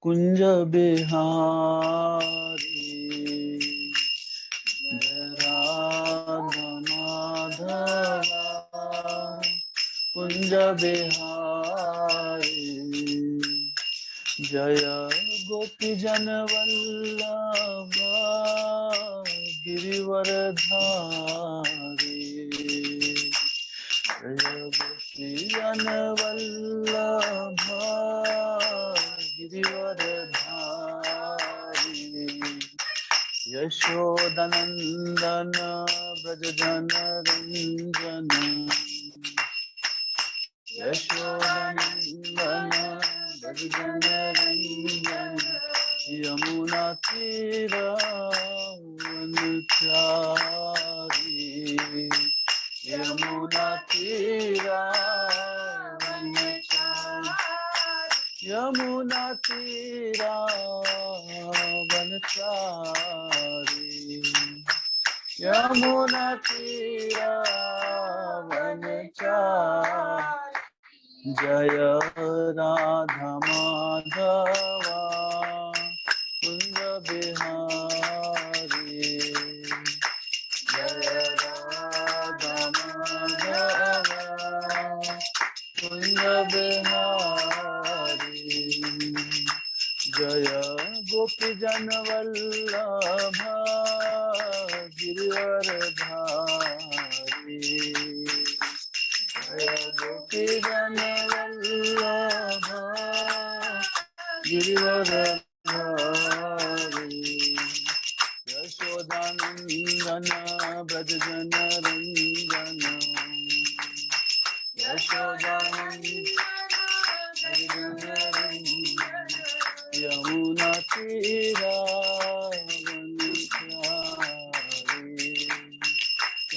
कुंज बिहारी राधा माधवा कुंज बिहारी जय गोपी जन वल्लभ गिरिवरधारी जय गोपी जन वल्लभ गिरिवरधारी यशोदनंदन ब्रज जन रंजन यशोदनंदन ब्रज जन रंजन यमुना तीरावनचारी यमुना तीरावनचारी यमुना तीरावनचारी यमुना तीरावनचारी जय राधा माधवा कुंज बिहारी जय राधा माधवा कुंज बिहारी जय गोपी जन वल्लभ गिरिवरधारी जय गोपी जन वल्लभ गिरिवरधारी यशोदानंदन ब्रज जन रंजन यशोदानंदन यमुना तीरावनचारी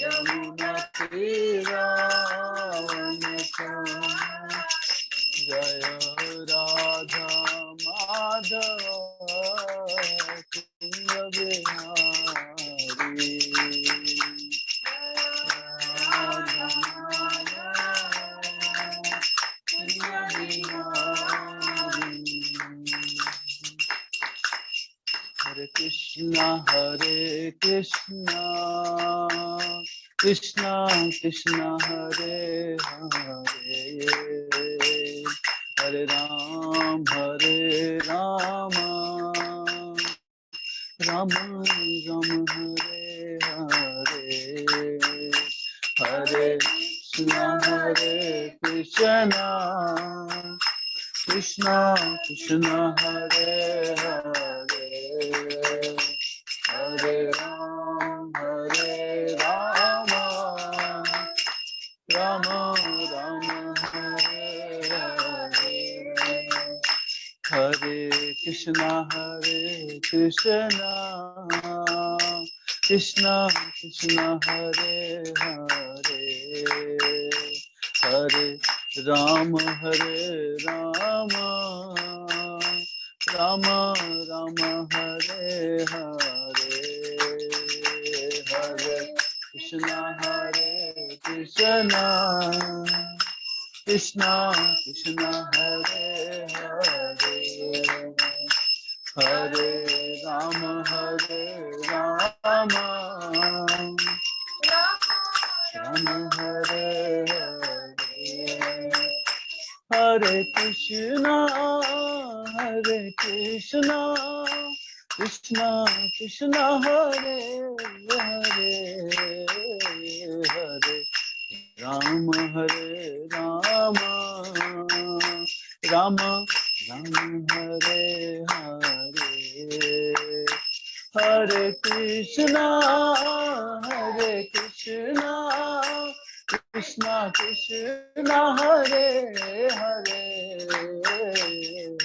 यमुना तीरावनचारी जय राधा माधव कुंज बिहारी राधा माधव कुंज बिहारी हरे Krishna Krishna Krishna Hare Hare Hare Ram Ram Ram Hare Hare Hare Krishna Krishna Krishna Hare Hare Hare Ram Ram Ram Hare Hare Hare Krishna Krishna Krishna Hare Hare Hare Ram Ram Ram Hare Hare Hare Krishna Krishna Krishna Hare Hare Hare Ram Ram Hare Hare Hare Krishna Krishna Krishna Hare Hare Hare Ram Ram Ram Hare Hare Hare Krishna Krishna Krishna Hare Hare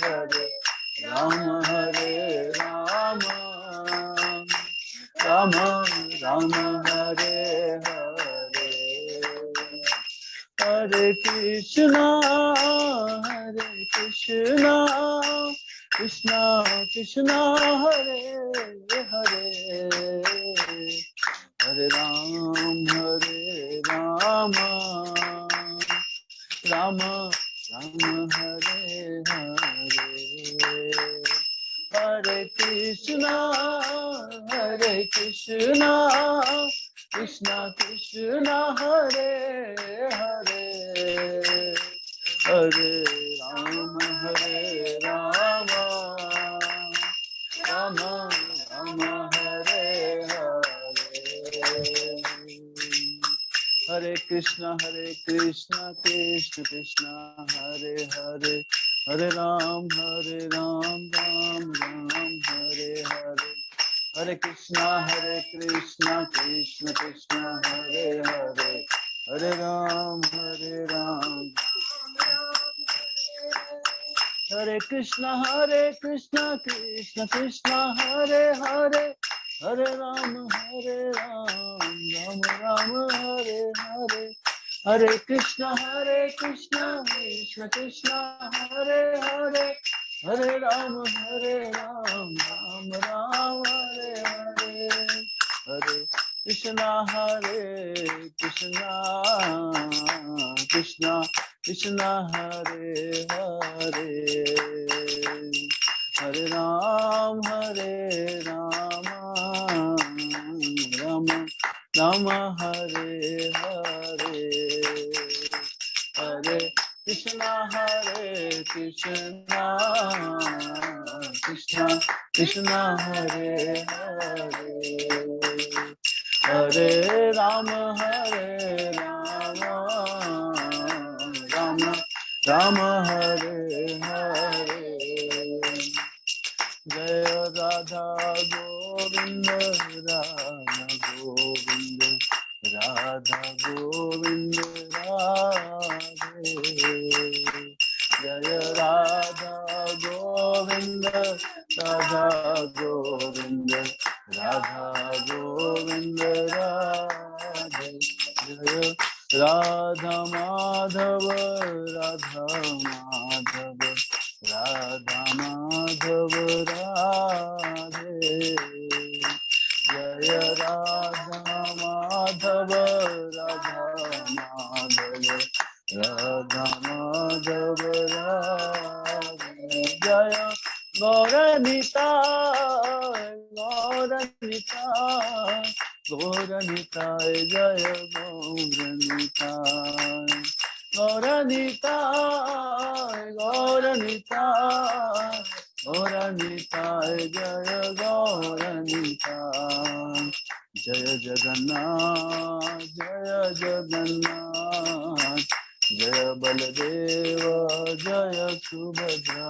Hare Ram Ram Ram Hare Hare Hare Krishna Krishna Krishna Hare Hare Hare Ram Ram Ram Hare Hare Hare Krishna, Hare Krishna, Krishna Krishna, Hare Hare, Hare Rama, Rama Rama, Hare Hare. Hare Krishna, Krishna Krishna, Hare Hare, Hare Ram, Ram Ram, Hare Hare. Hare Krishna, Krishna Krishna, Hare Hare, Hare Ram, Hare Krishna, Krishna Krishna, Hare Hare, Hare Ram, Ram Ram, Hare Hare. Hare Krishna, Krishna Krishna, Hare Hare, Hare Ram, Ram Ram, Hare Hare. Hare Krishna, Krishna Krishna, Hare Hare, Hare Ram, Ram Rama, Hare Hare. Hare Krishna, Krishna Krishna, Hare Hare, Hare Ram, Ram Hare Hare. Jaya Radha Govind, Radha Govind, Radha Govind, Radhe. Jaya Radha Govind, Radha Govind, Radha Govind, Radhe. Jaya Radha Madhava, Radha Madhava, Radha Madhava, Radhe. Jaya Radha Madhava, Radha Madhava, Radha Madhava, Radhe. Jaya Gauranitai, Gauranitai, Gauranitai, Jaya Gauranitai. Gauranitai, Gauranitai, Gauranitai, Jaya Gauranitai. Jaya Jagannath, Jaya Jagannath, Jaya Baladeva, Jaya Subhadra.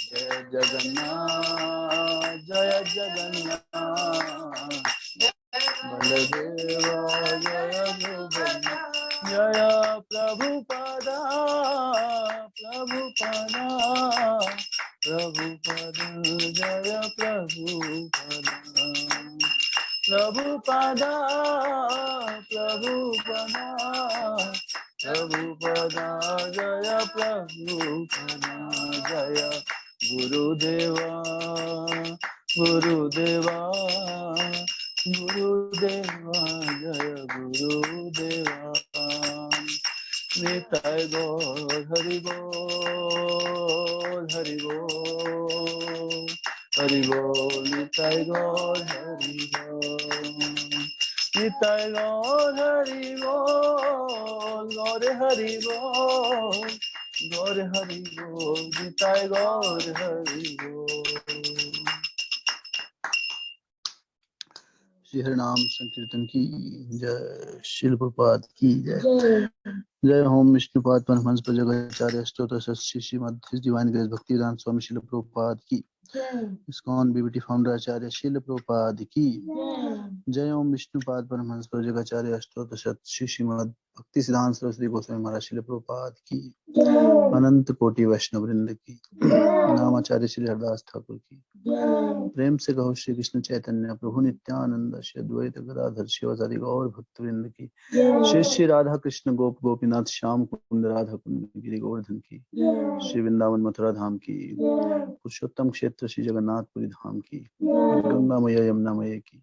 Jaya Jagannath, Jaya Jagannath, Baladeva, Jaya Subhadra. Jaya Prabhupada, Prabhupada, Prabhupada, Jaya Prabhupada. Prabhupada, Prabhupada, Prabhupada, Jaya Prabhupada. Jaya Gurudeva, Gurudeva, Gurudeva, Jaya Gurudeva. Nitai Gaur, Hari Bol, Hari Bol, Hari Bol, Nitai Gaur, Hari Bol, Nitai Gaur, Hari Bol, Gaur Hari Bol, Gaur Hari Bol, Nitai Gaur, Hari Bol. Shri हरिनाम संकीर्तन की जय, श्रील प्रभुपाद की जय। जय ओम विष्णुपाद परमहंस प्रजगाचार्य स्तोत्र सच्ची Srimad his divine grace Bhaktivedanta Swami Srila Prabhupada की। ISKCON BBT founder acharya Srila Prabhupada की जय। ओम विष्णुपाद परमहंस प्रजगाचार्य स्तोत्र सच्ची श्रीमद् भक्ति सिद्धांत सरस्वती गोस्वामी महाराज श्रील प्रभुपाद की। अनंत कोटि वैष्णव वृंद की। नामाचार्य श्री हरदास ठाकुर की। प्रेम से कहो श्री कृष्ण चैतन्य प्रभु नित्यानंद श्री अद्वैत गदाधर शिवाचार्य गौर भक्त वृंद की। श्री श्री राधा कृष्ण गोप गोपीनाथ श्याम कुंद राधा कुंद गिरि गोवर्धन की। श्री वृंदावन मथुरा धाम की। पुरुषोत्तम क्षेत्र श्री जगन्नाथपुरी धाम की। गंगा मैया यमुना मैया की।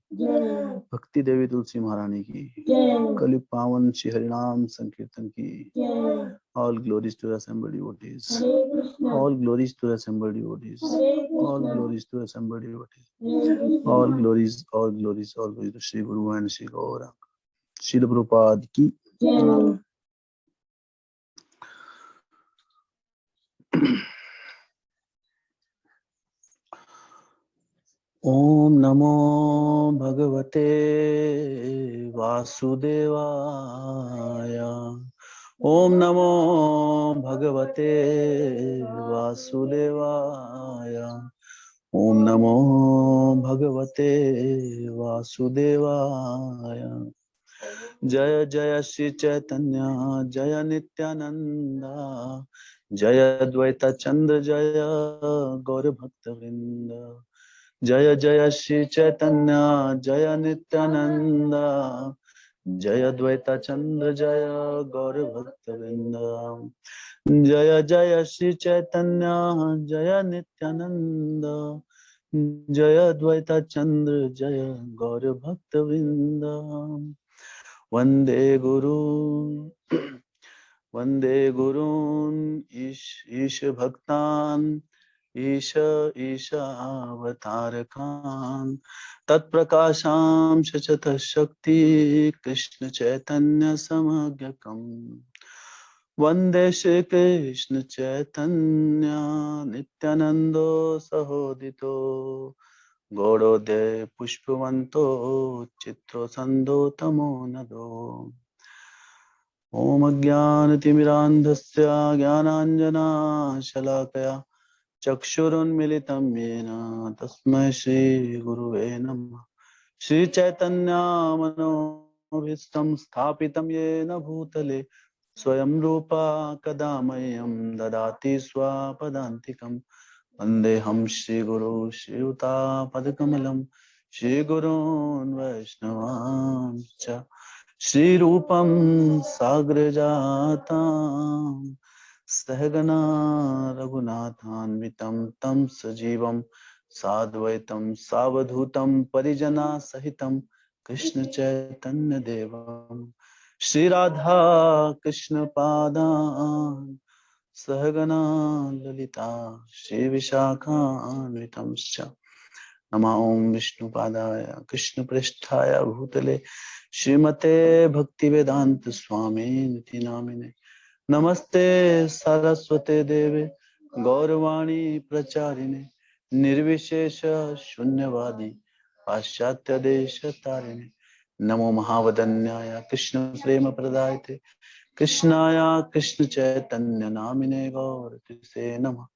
भक्ति देवी तुलसी महारानी की। कलि पावन श्री हरिनाम संकीर्तन की। All glories to assembled devotees. All glories to assembled devotees. All glories to assembled devotees. All glories to Sri Guru and Sri Gauranga. Srila Prabhupada ki. Om Namo Bhagavate Vasudevaya. Om Namo Bhagavate Vasudevaya. Om Namo Bhagavate Vasudevaya. Jaya Jaya Shri Chaitanya Jaya Nityananda Jaya Dvaita Chandra Jaya Gaura Bhakta Vrinda. Jaya Jaya Shri Chaitanya Jaya Nityananda Jaya Dvaita Chandra Jaya Gaura Bhakta Vrinda. Jaya Jaya Shri Chaitanya Jaya Nityananda Jaya Dvaita Chandra Jaya Gaura Bhakta Vrinda. Vande Guru Vande Gurun Ish Bhaktan Isha Avatarakan Tat Prakasham Shachata Shakti Krishna Chaitanya Samagyakam Vande Shri Krishna Chaitanya Nityanando Sahodito Gaurode Pushpavanto Chitro Sando Tamo Nado Om Ajnanatimirandhasya Jnananjana Shalakaya Chakshurunmilitam Yena Tasmai Shri Guruve Namah. Shri Chaitanya Manobhistam Sthapitam Yena Bhutale Swayam Rupa Kadamayam Dadati Swapadantikam Vandeham Shri Guru Shri Yuta Padakamalam Shri Gurun Vaishnavam Shri Rupam Sagrajatam Sahagana Raghunathanvitam Tam Sajivam Sadvaitam Savadhutam Parijana Sahitam Krishna Chaitanya Devam Shri Radha Krishna Padan Sahagana Lalita Shri Vishakhanvitam Nama Om Vishnu Padaya Krishna Pristhaya Bhutale Srimate Bhaktivedanta Swami Niti Namine Namaste Saraswate Deve Gauravani Pracharine Nirvishesha Shunyavadi Paschatya Desha Tarine Namo Mahavadanyaya Krishna Prema Pradayate Krishnaya Krishna Chaitanya Namine Gaurati Namah.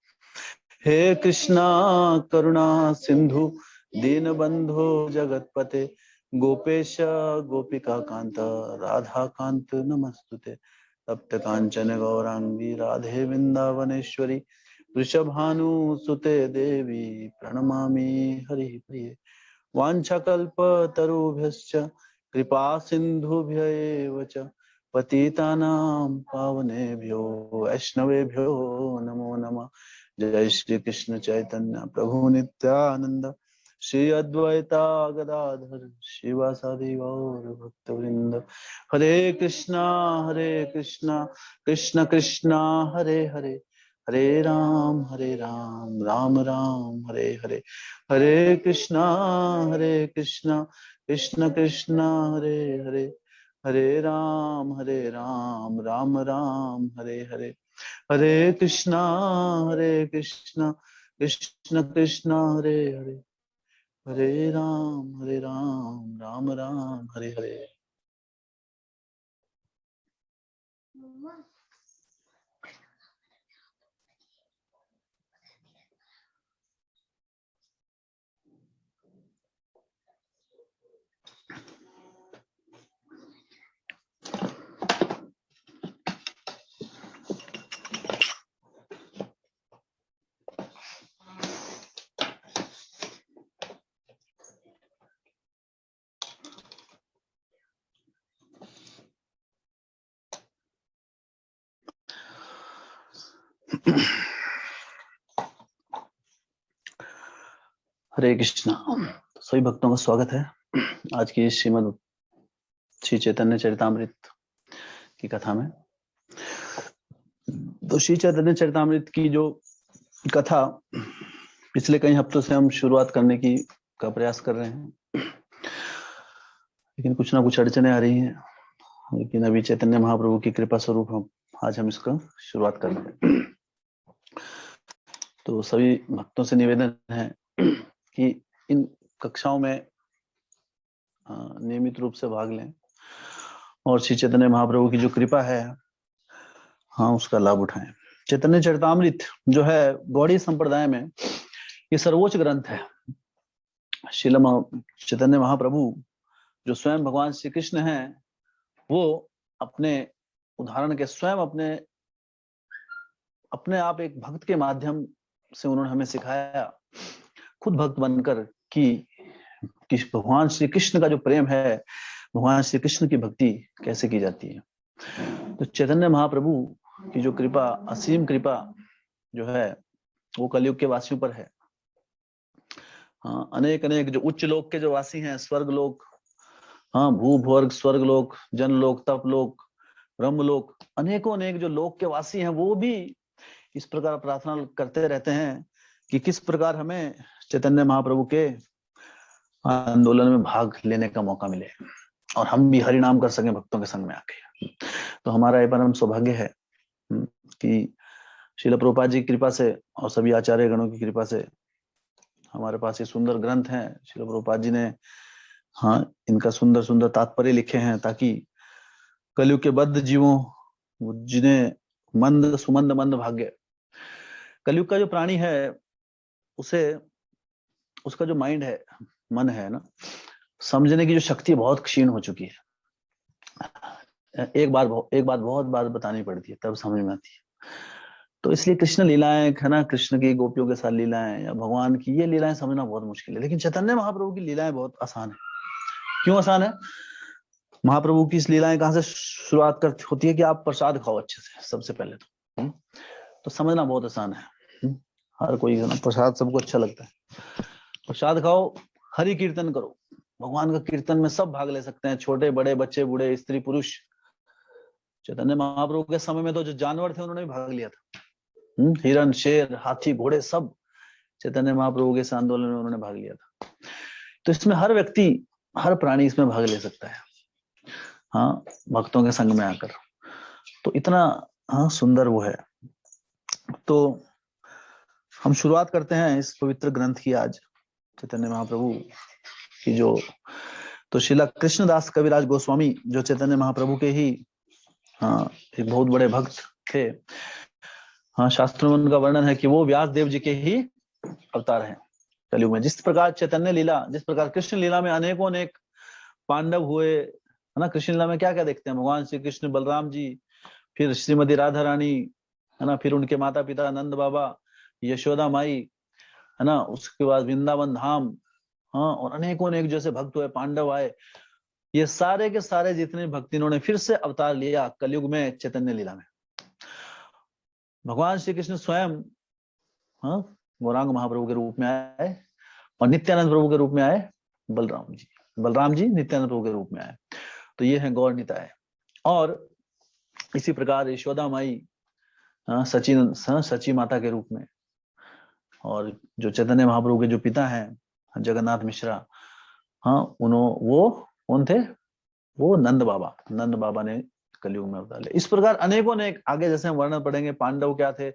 He Krishna Karuna Sindhu Dinabandhu Jagatpate Gopesha Gopika Kanta Radha Kanta Namastute Tapta Kanchana Gaurangi Radhe Vrindavaneshwari Rishabhanu Sute Devi Pranamami Hari Priye Vanchakalpa Tarubhyascha Kripa Sindhubhya Vacha Patitanam Pavanebhyo Vaishnavebhyo Namo Namah. Jai Shri Krishna Chaitanya Prabhu Nityananda Shri Advaita Gadadhar Shivasadi Gaur Bhaktavrinda. Hare Krishna Krishna Krishna Hare Hare Hare Ram Ram Ram Hare Hare. Hare Krishna Krishna Krishna Hare Hare Hare Ram Ram Ram Hare Hare. Hare Krishna Krishna Krishna Hare Hare Hare Ram Ram Ram Hare Hare. हरे कृष्णा। सभी भक्तों का स्वागत है आज की श्रीमद् श्री चैतन्य चरितामृत की कथा में। तो श्री चैतन्य चरितामृत की जो कथा पिछले कई हफ्तों से हम शुरुआत करने का प्रयास कर रहे हैं, लेकिन कुछ ना कुछ अड़चने आ रही हैं। लेकिन अभी चैतन्य महाप्रभु की कृपा स्वरूप आज हम इसका शुरुआत कर रहे हैं। तो सभी भक्तों से निवेदन है कि इन कक्षाओं में नियमित रूप से भाग लें और श्री चैतन्य महाप्रभु की जो कृपा है उसका लाभ उठाएं। चैतन्य चरितामृत जो है गौड़ी संप्रदाय में ये सर्वोच्च ग्रंथ है। श्रील चैतन्य महाप्रभु जो स्वयं भगवान श्री कृष्ण हैं, वो अपने उदाहरण के स्वयं अपने आप एक भक्त के माध्यम से उन्होंने हमें सिखाया, खुद भक्त बनकर कि भगवान श्री कृष्ण का जो प्रेम है, भगवान श्री कृष्ण की भक्ति कैसे की जाती है। तो चैतन्य महाप्रभु की जो कृपा, असीम कृपा जो है वो कलयुग के वासियों पर है। अनेक अनेक जो उच्च लोक के जो वासी हैं, स्वर्ग लोक, भूवर्ग, स्वर्ग लोक, जन लोक, तप लोक, ब्रह्म लोक, अनेकों अनेक जो लोक के वासी हैं, वो भी इस प्रकार प्रार्थना करते रहते हैं कि किस प्रकार हमें चैतन्य महाप्रभु के आंदोलन में भाग लेने का मौका मिले और हम भी हरि नाम कर सकें भक्तों के संग में आके। तो हमारा ये परम सौभाग्य है कि श्रील प्रभुपाद जी की कृपा से और सभी आचार्य गणों की कृपा से हमारे पास ये सुंदर ग्रंथ हैं। श्रील प्रभुपाद जी ने इनका सुंदर सुंदर तात्पर्य लिखे हैं, ताकि कलयुग के बद्ध जीवों, जिन्हें मंद सुमंद मंद भाग्य, कलयुग का जो प्राणी है उसका जो माइंड है, मन है ना, समझने की जो शक्ति बहुत क्षीण हो चुकी है। एक बात बहुत बार बतानी पड़ती है तब समझ में आती है। तो इसलिए कृष्ण लीलाएं है ना, कृष्ण की गोपियों के साथ लीलाएं या भगवान की ये लीलाएं समझना बहुत मुश्किल है। लेकिन चैतन्य महाप्रभु की लीलाएं बहुत आसान है। क्यों आसान है? महाप्रभु की इस लीलाएं कहां से शुरुआत होती है कि आप प्रसाद खाओ अच्छे से, सबसे पहले तो समझना बहुत आसान है। हर कोई प्रसाद सबको अच्छा लगता है। प्रसाद खाओ, हरि कीर्तन करो, भगवान का कीर्तन में सब भाग ले सकते हैं, छोटे बड़े, बच्चे बूढ़े, स्त्री पुरुष। चैतन्य महाप्रभु के समय में तो जो जानवर थे उन्होंने भी भाग लिया था। हिरण, शेर, हाथी, घोड़े, सब चैतन्य महाप्रभु के इस आंदोलन में उन्होंने भाग लिया था। तो इसमें हर व्यक्ति, हर प्राणी इसमें भाग ले सकता है, भक्तों के संग में आकर। तो इतना सुंदर वो है। तो हम शुरुआत करते हैं इस पवित्र ग्रंथ की आज, चैतन्य महाप्रभु की जो, तो श्रीला कृष्णदास कविराज गोस्वामी जो चैतन्य महाप्रभु के ही एक बहुत बड़े भक्त थे। शास्त्रों में उनका वर्णन है कि वो व्यास देव जी के ही अवतार हैं कलयुग में। जिस प्रकार चैतन्य लीला, जिस प्रकार कृष्ण लीला में अनेकों अनेक पांडव हुए, है ना। कृष्ण लीला में क्या क्या देखते हैं? भगवान श्री कृष्ण, बलराम जी, फिर श्रीमती राधा रानी, है ना, फिर उनके माता पिता नंद बाबा, यशोदा माई, है ना, उसके बाद वृंदावन धाम, और अनेकों अनेक जैसे भक्त हुए, पांडव आए। ये सारे के सारे जितने भक्त, इन्होंने फिर से अवतार लिया कलयुग में चैतन्य लीला में। भगवान श्री कृष्ण स्वयं गौरांग महाप्रभु के रूप में आए और नित्यानंद प्रभु के रूप में आए बलराम जी नित्यानंद प्रभु के रूप में आए। तो ये है गौर निताय। और इसी प्रकार यशोदा माई सची माता के रूप में, और जो चैतन्य महाप्रभु के जो पिता हैं जगन्नाथ मिश्रा, वो कौन थे? वो नंद बाबा ने कलयुग में अवतार लिया। इस प्रकार अनेकों अनेक आगे जैसे हम वर्णन पढ़ेंगे, पांडव क्या थे,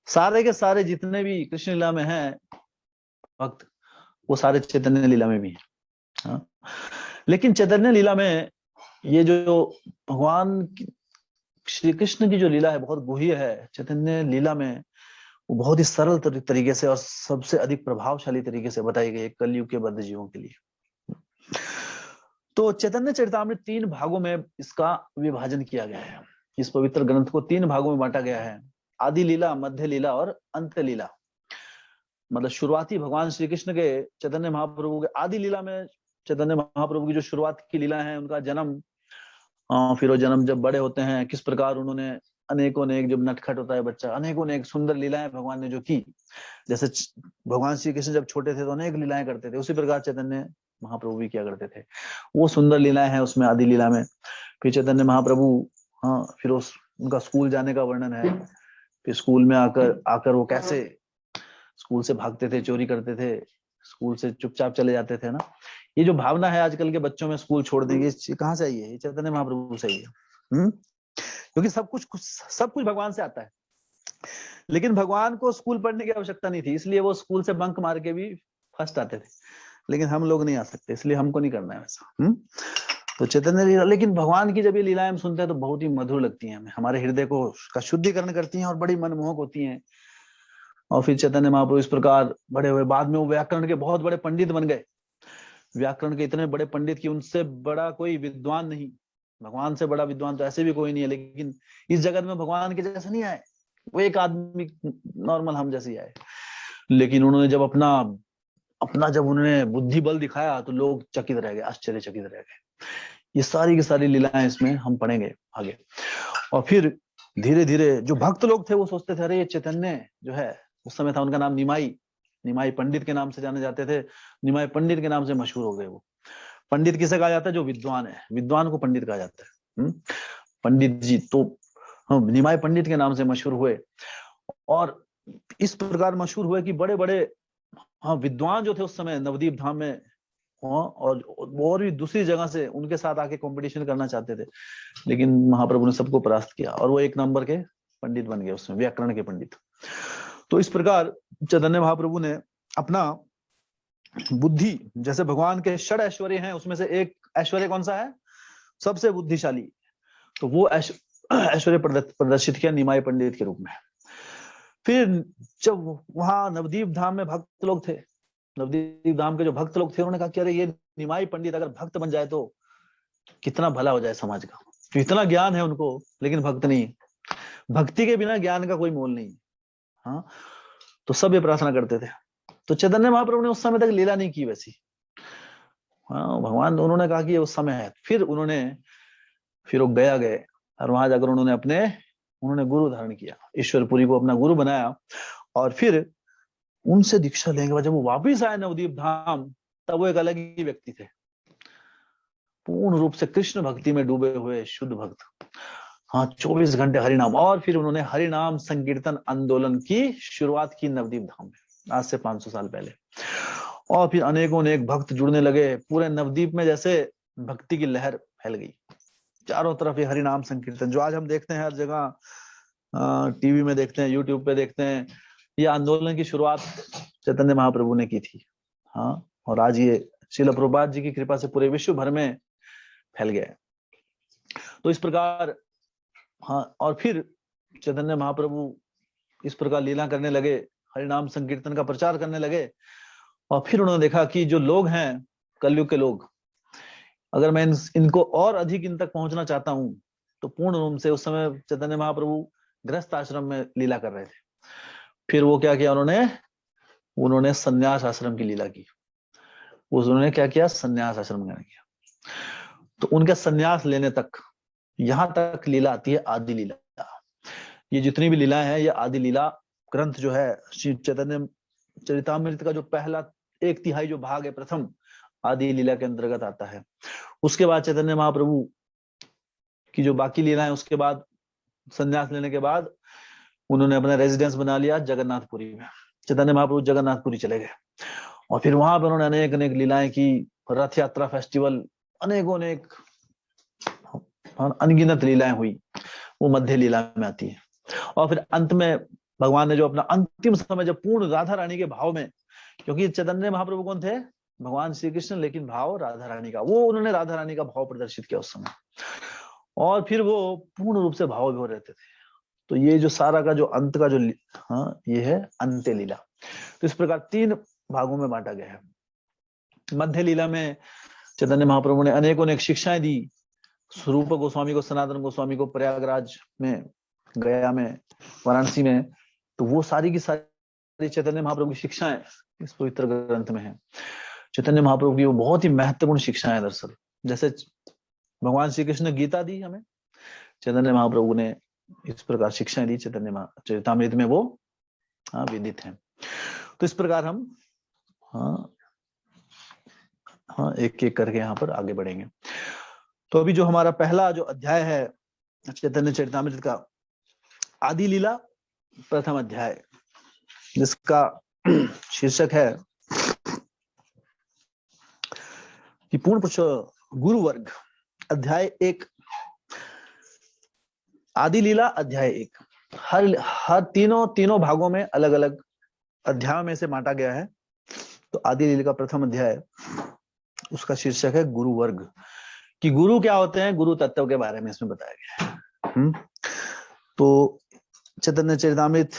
सारे के सारे जितने भी कृष्ण लीला में हैं भक्त, वो सारे चैतन्य लीला में भी हैं। लेकिन चैतन्य लीला में ये जो भगवान श्री कृष्ण की जो लीला है बहुत गुह्य है। चैतन्य लीला में वो बहुत ही सरल तरीके से और सबसे अधिक प्रभावशाली तरीके से बताई गई है कलयुग के बद्ध जीवों के लिए। तो चैतन्य चरितामृत 3 भागों में इसका विभाजन किया गया है। इस पवित्र ग्रंथ को 3 भागों में बांटा गया है: आदि लीला, मध्य लीला और अंत लीला। मतलब शुरुआती भगवान श्री कृष्ण के, चैतन्य महाप्रभु के आदि लीला में चैतन्य महाप्रभु की जो शुरुआत की लीला है, उनका जन्म, फिर वो जन्म जब बड़े होते हैं किस प्रकार उन्होंने अनेकों अनेक, जब नटखट होता है बच्चा, अनेकों अनेक सुंदर लीलाएं भगवान ने जो की। जैसे भगवान श्री कृष्ण जब छोटे थे तो अनेक लीलाएं करते थे, उसी प्रकार चैतन्य महाप्रभु भी क्या करते थे, वो सुंदर लीलाएं हैं उसमें आदि लीला में। फिर चैतन्य महाप्रभु, फिर उनका स्कूल जाने का वर्णन है, फिर स्कूल में आकर आकर वो कैसे स्कूल से भागते थे, चोरी करते थे, स्कूल से चुपचाप चले जाते थे ना। ये जो भावना है आजकल के बच्चों में, स्कूल छोड़ देंगे, कहाँ से आई है? ये चैतन्य महाप्रभु से आई है। क्योंकि सब कुछ भगवान से आता है, लेकिन भगवान को स्कूल पढ़ने की आवश्यकता नहीं थी, इसलिए वो स्कूल से बंक मार के भी फर्स्ट आते थे। लेकिन हम लोग नहीं आ सकते, इसलिए हमको नहीं करना है वैसा। तो चैतन्य लीला, लेकिन भगवान की जब ये लीलाएं हम सुनते हैं तो बहुत ही मधुर लगती हैं हमें, हमारे हृदय को का शुद्धिकरण करती हैं और बड़ी मनमोहक होती हैं। और फिर चैतन्य महाप्रभु इस प्रकार बड़े हुए, बाद में वो व्याकरण के बहुत बड़े पंडित बन गए। व्याकरण के इतने बड़े पंडित कि उनसे बड़ा कोई विद्वान नहीं, भगवान से बड़ा विद्वान तो ऐसे भी कोई नहीं है, लेकिन इस जगत में भगवान के जैसे नहीं आए। वो एक आदमी नॉर्मल हम जैसे आए, लेकिन उन्होंने जब अपना अपना जब उन्होंने बुद्धि बल दिखाया तो लोग चकित रह गए, आश्चर्यचकित रह गए। ये सारी की सारी लीलाएं इसमें हम पढ़ेंगे आगे। और फिर धीरे धीरे जो भक्त लोग थे वो सोचते थे, अरे ये चैतन्य जो है, उस समय था उनका नाम निमाई पंडित के नाम से जाने जाते थे, निमाई पंडित के नाम से मशहूर हो गए वो। पंडित किसे कहा जाता है? जो विद्वान है, विद्वान को पंडित कहा जाता है। पंडित जी तो निमाई पंडित के नाम से मशहूर हुए, और इस प्रकार मशहूर हुए कि बड़े बड़े विद्वान जो थे उस समय नवदीप धाम में, और भी दूसरी जगह से उनके साथ आके कंपटीशन करना चाहते थे, लेकिन महाप्रभु ने सबको परास्त किया और वो एक नंबर के पंडित बन गए उसमें, व्याकरण के पंडित। तो इस प्रकार चैतन्य महाप्रभु ने अपना बुद्धि, जैसे भगवान के षड ऐश्वर्य हैं उसमें से एक ऐश्वर्य कौन सा है? सबसे बुद्धिशाली, तो वो ऐश्वर्य प्रदर्शित किया निमाई पंडित के रूप में। फिर जब वहां नवदीप धाम में भक्त लोग थे, नवदीप धाम के जो भक्त लोग थे, उन्होंने कहा कि अरे ये निमाई पंडित अगर भक्त बन जाए तो कितना भला हो जाए समाज का। तो इतना ज्ञान है उनको, लेकिन भक्त नहीं। भक्ति के बिना ज्ञान का कोई मोल नहीं। हाँ, तो सब ये प्रार्थना करते थे। तो चैतन्य महाप्रभु ने उस समय तक लीला नहीं की वैसी। हाँ, भगवान, उन्होंने कहा कि ये उस समय है। फिर वो गया गए और वहां जाकर उन्होंने गुरु धारण किया, ईश्वरपुरी को अपना गुरु बनाया। और फिर उनसे दीक्षा लेने के बाद जब वो वापिस आए नवदीप धाम, तब वो एक अलग ही व्यक्ति थे, पूर्ण रूप से कृष्ण भक्ति में डूबे हुए शुद्ध भक्त। हाँ, 24 घंटे हरिनाम। और फिर उन्होंने हरिनाम संकीर्तन आंदोलन की शुरुआत की नवदीप धाम में, आज से 500 साल पहले। और फिर अनेकों अनेक भक्त जुड़ने लगे, पूरे नवदीप में जैसे भक्ति की लहर फैल गई, चारों तरफ ये हरिनाम संकीर्तन जो आज हम देखते हैं हर जगह, टीवी में देखते हैं, यूट्यूब पे देखते हैं। ये आंदोलन की शुरुआत चैतन्य महाप्रभु ने की थी। हाँ, और आज ये श्रील प्रभुपाद जी की कृपा से पूरे विश्व भर में फैल गया। तो इस प्रकार, हाँ, और फिर चैतन्य महाप्रभु इस प्रकार लीला करने लगे, हरिनाम संकीर्तन का प्रचार करने लगे। और फिर उन्होंने देखा कि जो लोग हैं, कलयुग के लोग, अगर मैं इनको और अधिक इन तक पहुंचना चाहता हूं, तो पूर्ण रूप से, उस समय चैतन्य महाप्रभु गृहस्थ आश्रम में लीला कर रहे थे। फिर वो क्या किया, उन्होंने संन्यास आश्रम की लीला की। उन्होंने क्या किया? संन्यास आश्रम ग्रहण किया। तो उनके संन्यास लेने तक, यहां तक लीला आती है आदि लीला। ये जितनी भी लीलाएं हैं, ये आदि लीला ग्रंथ जो है, श्री चैतन्य चरितामृत का जो पहला 1/3 जो भाग है, प्रथम आदि लीला के अंतर्गत आता है। उसके बाद चैतन्य महाप्रभु की जो बाकी लीलाएं, उसके बाद संन्यास लेने के बाद उन्होंने अपना रेजिडेंस बना लिया जगन्नाथपुरी में। चैतन्य महाप्रभु जगन्नाथपुरी चले गए, और फिर वहां पर उन्होंने अनेक अनेक लीलाएं की, रथ यात्रा फेस्टिवल, अनेकों अनेक अनगिनत लीलाएं हुई, वो मध्य लीला में आती है। और फिर अंत में भगवान ने जो अपना अंतिम समय, जब पूर्ण राधा रानी के भाव में, क्योंकि चैतन्य महाप्रभु कौन थे? भगवान श्री कृष्ण, लेकिन भाव राधा रानी का, वो उन्होंने राधा रानी का भाव प्रदर्शित किया उस समय, और फिर वो पूर्ण रूप से भाव विभोर रहते थे। तो ये जो सारा का जो अंत का जो, हाँ, ये है अंत्य लीला। तो इस प्रकार 3 भागों में बांटा गया है। मध्य लीला में चैतन्य महाप्रभु ने अनेकों अनेक शिक्षाएं दी, स्वरूप गोस्वामी को, सनातन गोस्वामी को प्रयागराज में, गया में, वाराणसी में। तो वो सारी की सारी चैतन्य महाप्रभु की शिक्षाएं इस पवित्र ग्रंथ में है। चैतन्य महाप्रभु की वो बहुत ही महत्वपूर्ण शिक्षाएं दरअसल, जैसे भगवान श्री कृष्ण ने गीता दी हमें, चैतन्य महाप्रभु ने इस प्रकार शिक्षाएं दी चैतन्य चरितामृत में, वो विदित है। तो इस प्रकार हम एक एक करके यहाँ पर आगे बढ़ेंगे। तो अभी जो हमारा पहला जो अध्याय है चैतन्य चरितामृत का, आदि लीला, प्रथम अध्याय, जिसका शीर्षक है कि पूर्ण पुरुष गुरु वर्ग। अध्याय 1 आदि लीला, अध्याय 1 हर तीनों भागों में अलग अलग अध्यायों में से बांटा गया है। तो आदि लीला का प्रथम अध्याय, उसका शीर्षक है गुरु वर्ग, कि गुरु क्या होते हैं, गुरु तत्व के बारे में इसमें बताया गया है। तो चैतन्य चरितामृत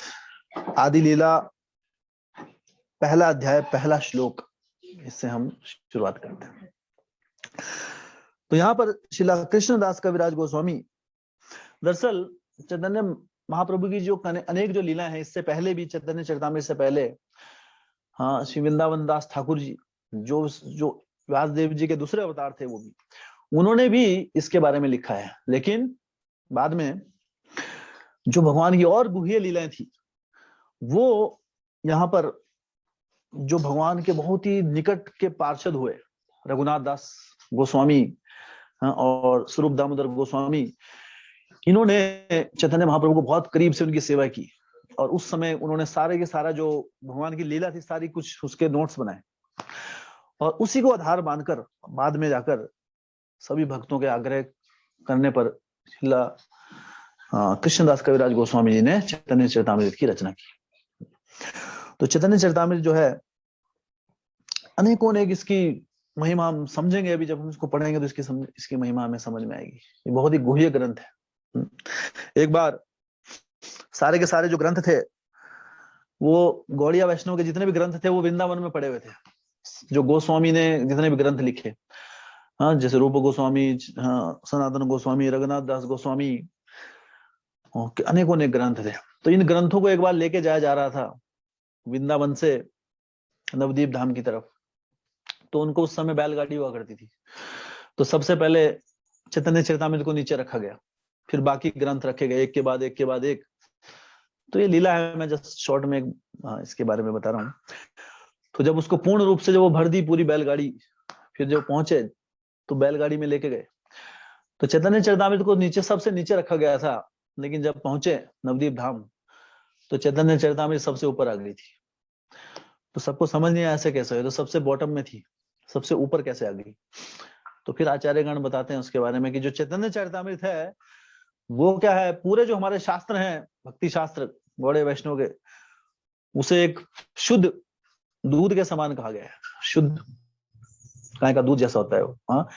आदि लीला पहला अध्याय, पहला श्लोक, इससे हम शुरुआत करते हैं। तो यहाँ पर श्रीला कृष्णदास कविराज गोस्वामी, दरअसल चैतन्य महाप्रभु की जो अनेक जो लीला है, इससे पहले भी चैतन्य चरितामृत से पहले, हाँ, श्री वृंदावन दास ठाकुर जी जो व्यासदेव जी के दूसरे अवतार थे, वो भी उन्होंने भी इसके बारे में लिखा है। लेकिन बाद में जो भगवान की और गुह्य लीलाएं थी, वो यहाँ पर जो भगवान के बहुत ही निकट के पार्षद हुए, रघुनाथ दास गोस्वामी और स्वरूप दामोदर गोस्वामी, इन्होंने चैतन्य महाप्रभु को बहुत करीब से उनकी सेवा की। और उस समय उन्होंने सारे के सारा जो भगवान की लीला थी, सारी कुछ उसके नोट्स बनाए, और उसी को आधार मानकर बाद में जाकर सभी भक्तों के आग्रह करने पर श्रीला कृष्णदास कविराज गोस्वामी जी ने चैतन्य चरितामृत की रचना की। तो चैतन्य चरितामृत जो है, अनेकों ने इसकी महिमा हम समझेंगे, अभी जब हम इसको पढ़ेंगे तो इसकी महिमा हमें समझ में आएगी। ये बहुत ही गुह्य ग्रंथ है। एक बार सारे के सारे जो ग्रंथ थे, वो गौड़िया वैष्णव के जितने भी ग्रंथ थे, वो वृंदावन में पड़े हुए थे। जो गोस्वामी ने जितने भी ग्रंथ लिखे, हाँ, जैसे रूप गोस्वामी, हाँ, सनातन गोस्वामी, रघुनाथ दास गोस्वामी, अनेकों ने ग्रंथ थे। तो इन ग्रंथों को एक बार लेके जाया जा रहा था वृंदावन से नवदीप धाम की तरफ। तो उनको उस समय बैलगाड़ी हुआ करती थी। तो सबसे पहले चैतन्य चरितामृत को नीचे रखा गया, फिर बाकी ग्रंथ रखे गए एक के बाद एक। तो ये लीला है, मैं जस्ट शॉर्ट में इसके बारे में बता रहा हूँ। तो जब उसको पूर्ण रूप से जब वो भर दी पूरी बैलगाड़ी, फिर जब पहुंचे तो बैलगाड़ी में लेके गए। तो चैतन्य चरितामृत को नीचे, सबसे नीचे रखा गया था, लेकिन जब पहुंचे नवदीप धाम तो चैतन्य चरितामृत सबसे ऊपर आ गई थी। तो सबको समझ नहीं आया ऐसे कैसे हुआ, तो सबसे बॉटम में थी, सबसे ऊपर कैसे आ गई। तो फिर आचार्यगण बताते हैं उसके बारे में कि जो चैतन्य चरितामृत है, वो क्या है, पूरे जो हमारे शास्त्र हैं, भक्ति शास्त्र गौड़े वैष्णव के, उसे एक शुद्ध दूध के समान कहा गया है। शुद्ध गाय का दूध जैसा होता है वो। हाँ,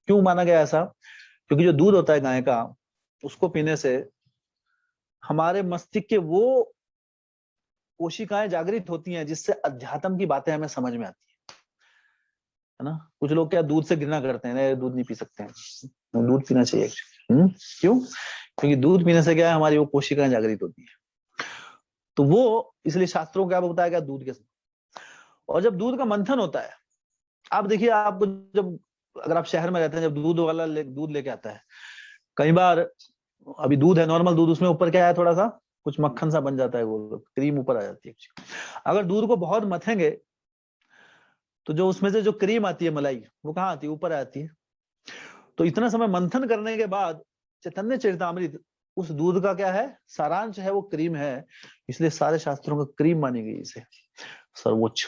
क्यों माना गया ऐसा? क्योंकि जो दूध होता है गाय का, उसको पीने से हमारे मस्तिष्क के वो कोशिकाएं जागृत होती हैं, जिससे अध्यात्म की बातें हमें समझ में आती है ना। कुछ लोग क्या दूध से घृणा करते हैं, दूध नहीं पी सकते हैं, दूध पीना चाहिए। क्यों? क्योंकि दूध पीने से क्या है, हमारी वो कोशिकाएं जागृत होती है। तो वो इसलिए शास्त्रों क्या बताया गया, दूध के साथ। और जब दूध का मंथन होता है, आप देखिए, आपको जब, अगर आप शहर में रहते हैं, जब दूध वाला दूध लेके आता है, कई बार अभी दूध है, नॉर्मल दूध, उसमें ऊपर क्या है, थोड़ा सा कुछ मक्खन सा बन जाता है, वो क्रीम ऊपर आ जाती है। अगर दूध को बहुत मथेंगे तो जो उसमें से जो क्रीम आती है, मलाई, वो कहाँ आती है, ऊपर आती है। तो इतना समय मंथन करने के बाद चैतन्य चरितामृत उस दूध का क्या है, सारांश है, वो क्रीम है। इसलिए सारे शास्त्रों का क्रीम मानी गई इसे, सर्वोच्च।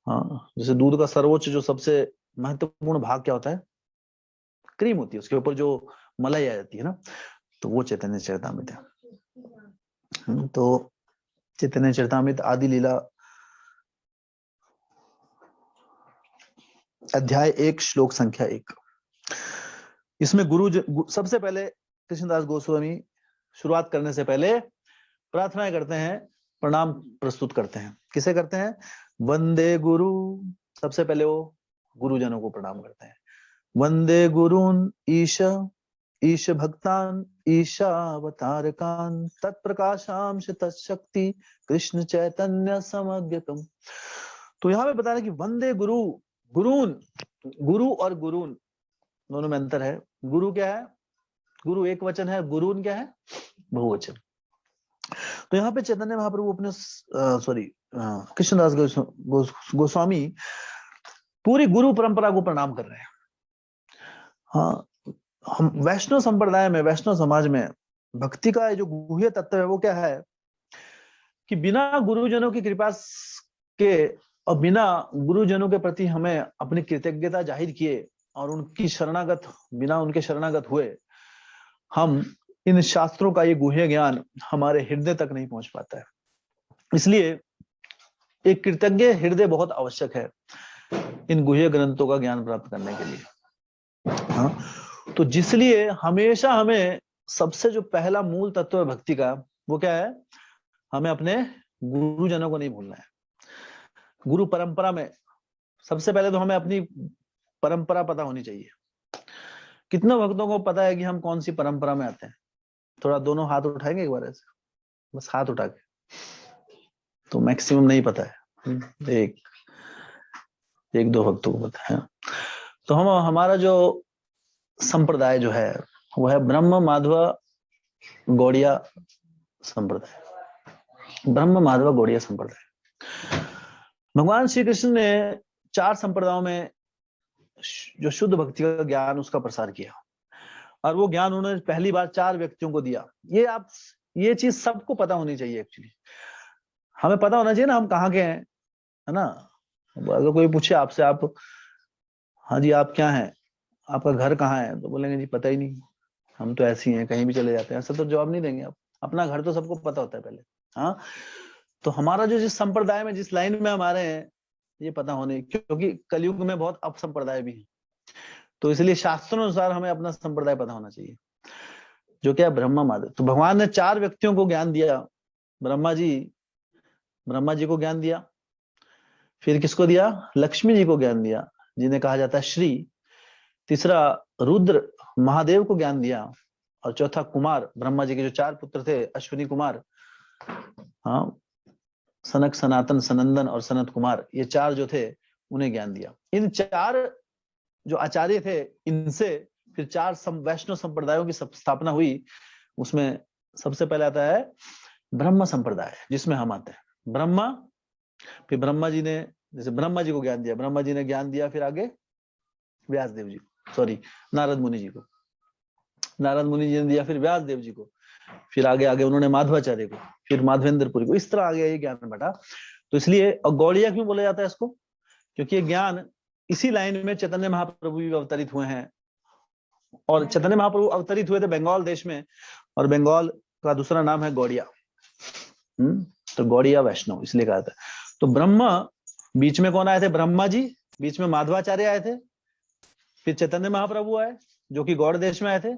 हाँ, जैसे दूध का सर्वोच्च जो सबसे महत्वपूर्ण भाग क्या होता है, क्रीम होती है, उसके ऊपर जो मलाई आ जाती है ना, तो वो चैतन्य चरितामृत है। तो चैतन्य चरितामृत आदि लीला अध्याय 1 श्लोक संख्या 1। इसमें सबसे पहले कृष्णदास गोस्वामी शुरुआत करने से पहले प्रार्थनाएं करते हैं, प्रणाम प्रस्तुत करते हैं। किसे करते हैं? वंदे गुरु। सबसे पहले वो गुरुजनों को प्रणाम करते हैं। वंदे गुरुन ईश भक्तान ईशावतारकान तत्प्रकाशांश तत्शक्ति कृष्ण चैतन्य समज्ञकम। तो यहाँ पे बता रहे कि वंदे गुरु, गुरुन, गुरु और गुरुन दोनों में अंतर है। गुरु क्या है? गुरु एक वचन है, गुरुन क्या है? बहुवचन। तो यहाँ पे चैतन्य महाप्रभु अपने कृष्णदास गोस्वामी पूरी गुरु परंपरा को प्रणाम कर रहे हैं। हाँ, हम वैष्णव संप्रदाय में, वैष्णव समाज में भक्ति का जो गुह्य तत्व है, वो क्या है कि बिना गुरुजनों की कृपा के और बिना गुरुजनों के प्रति हमें अपनी कृतज्ञता जाहिर किए और उनकी शरणागत, बिना उनके शरणागत हुए हम इन शास्त्रों का ये गुह्य ज्ञान हमारे हृदय तक नहीं पहुंच पाता है। इसलिए एक कृतज्ञ हृदय बहुत आवश्यक है इन गुह्य ग्रंथों का ज्ञान प्राप्त करने के लिए। हाँ, तो जिसलिए हमेशा हमें सबसे जो पहला मूल तत्व है भक्ति का, वो क्या है? हमें अपने गुरुजनों को नहीं भूलना है। गुरु परंपरा में सबसे पहले तो हमें अपनी परंपरा पता होनी चाहिए। कितने भक्तों को पता है कि हम कौन सी परंपरा में आते हैं? थोड़ा दोनों हाथ उठाएंगे एक बार ऐसे, बस हाथ उठा के। तो मैक्सिमम नहीं पता है, एक दो भक्तों को पता है। तो हमारा जो संप्रदाय जो है वो है ब्रह्म माधव गौड़िया संप्रदाय। ब्रह्म माधव गौड़िया संप्रदाय। भगवान श्री कृष्ण ने 4 संप्रदायों में जो शुद्ध भक्ति का ज्ञान उसका प्रसार किया, और वो ज्ञान उन्होंने पहली बार 4 व्यक्तियों को दिया। ये चीज सबको पता होनी चाहिए। एक्चुअली हमें पता होना चाहिए ना हम कहाँ के हैं, है ना? अगर कोई पूछे आपसे, आप हाँ जी आप क्या हैं, आपका घर कहाँ है, तो बोलेंगे जी पता ही नहीं, हम तो ऐसे ही हैं, कहीं भी चले जाते हैं। ऐसा तो जवाब नहीं देंगे आप। अपना घर तो सबको पता होता है पहले। हाँ, तो हमारा जो जिस संप्रदाय में, जिस लाइन में हम आ रहे हैं, ये पता होने, क्योंकि कलयुग में बहुत अपसंप्रदाय भी है। तो इसलिए शास्त्रों अनुसार हमें अपना संप्रदाय पता होना चाहिए, जो क्या ब्रह्मा माधव। तो भगवान ने 4 व्यक्तियों को ज्ञान दिया। ब्रह्मा जी को ज्ञान दिया। फिर किसको दिया? लक्ष्मी जी को ज्ञान दिया, जिन्हें कहा जाता है श्री। तीसरा रुद्र महादेव को ज्ञान दिया। और चौथा कुमार, ब्रह्मा जी के जो 4 पुत्र थे, अश्विनी कुमार, हाँ, सनक, सनातन, सनंदन और सनत कुमार, ये 4 जो थे उन्हें ज्ञान दिया। इन 4 जो आचार्य थे, इनसे फिर 4 वैष्णव संप्रदायों की स्थापना हुई। उसमें सबसे पहले आता है ब्रह्म संप्रदाय, जिसमें हम आते हैं। ब्रह्मा, फिर ब्रह्मा जी ने, जैसे ब्रह्मा जी को ज्ञान दिया, ब्रह्मा जी ने ज्ञान दिया, फिर आगे व्यासदेव जी, सॉरी नारद मुनि जी को, नारद मुनि जी ने दिया, फिर व्यास देव जी को, फिर आगे उन्होंने माधवाचार्य को, फिर माधवेंद्रपुरी को। इस तरह आगे ये ज्ञान बटा। तो इसलिए गौड़िया क्यों बोला जाता है इसको? क्योंकि ये ज्ञान इसी लाइन में चैतन्य महाप्रभु भी अवतरित हुए हैं। और चैतन्य महाप्रभु अवतरित हुए थे बंगाल देश में, और बंगाल का दूसरा नाम है गौड़िया। तो गौड़िया वैष्णव इसलिए कहा था। तो ब्रह्मा, बीच में कौन आए थे? ब्रह्मा जी, बीच में माधवाचार्य आए थे, फिर चैतन्य महाप्रभु आए जो कि गौड़ देश में आए थे।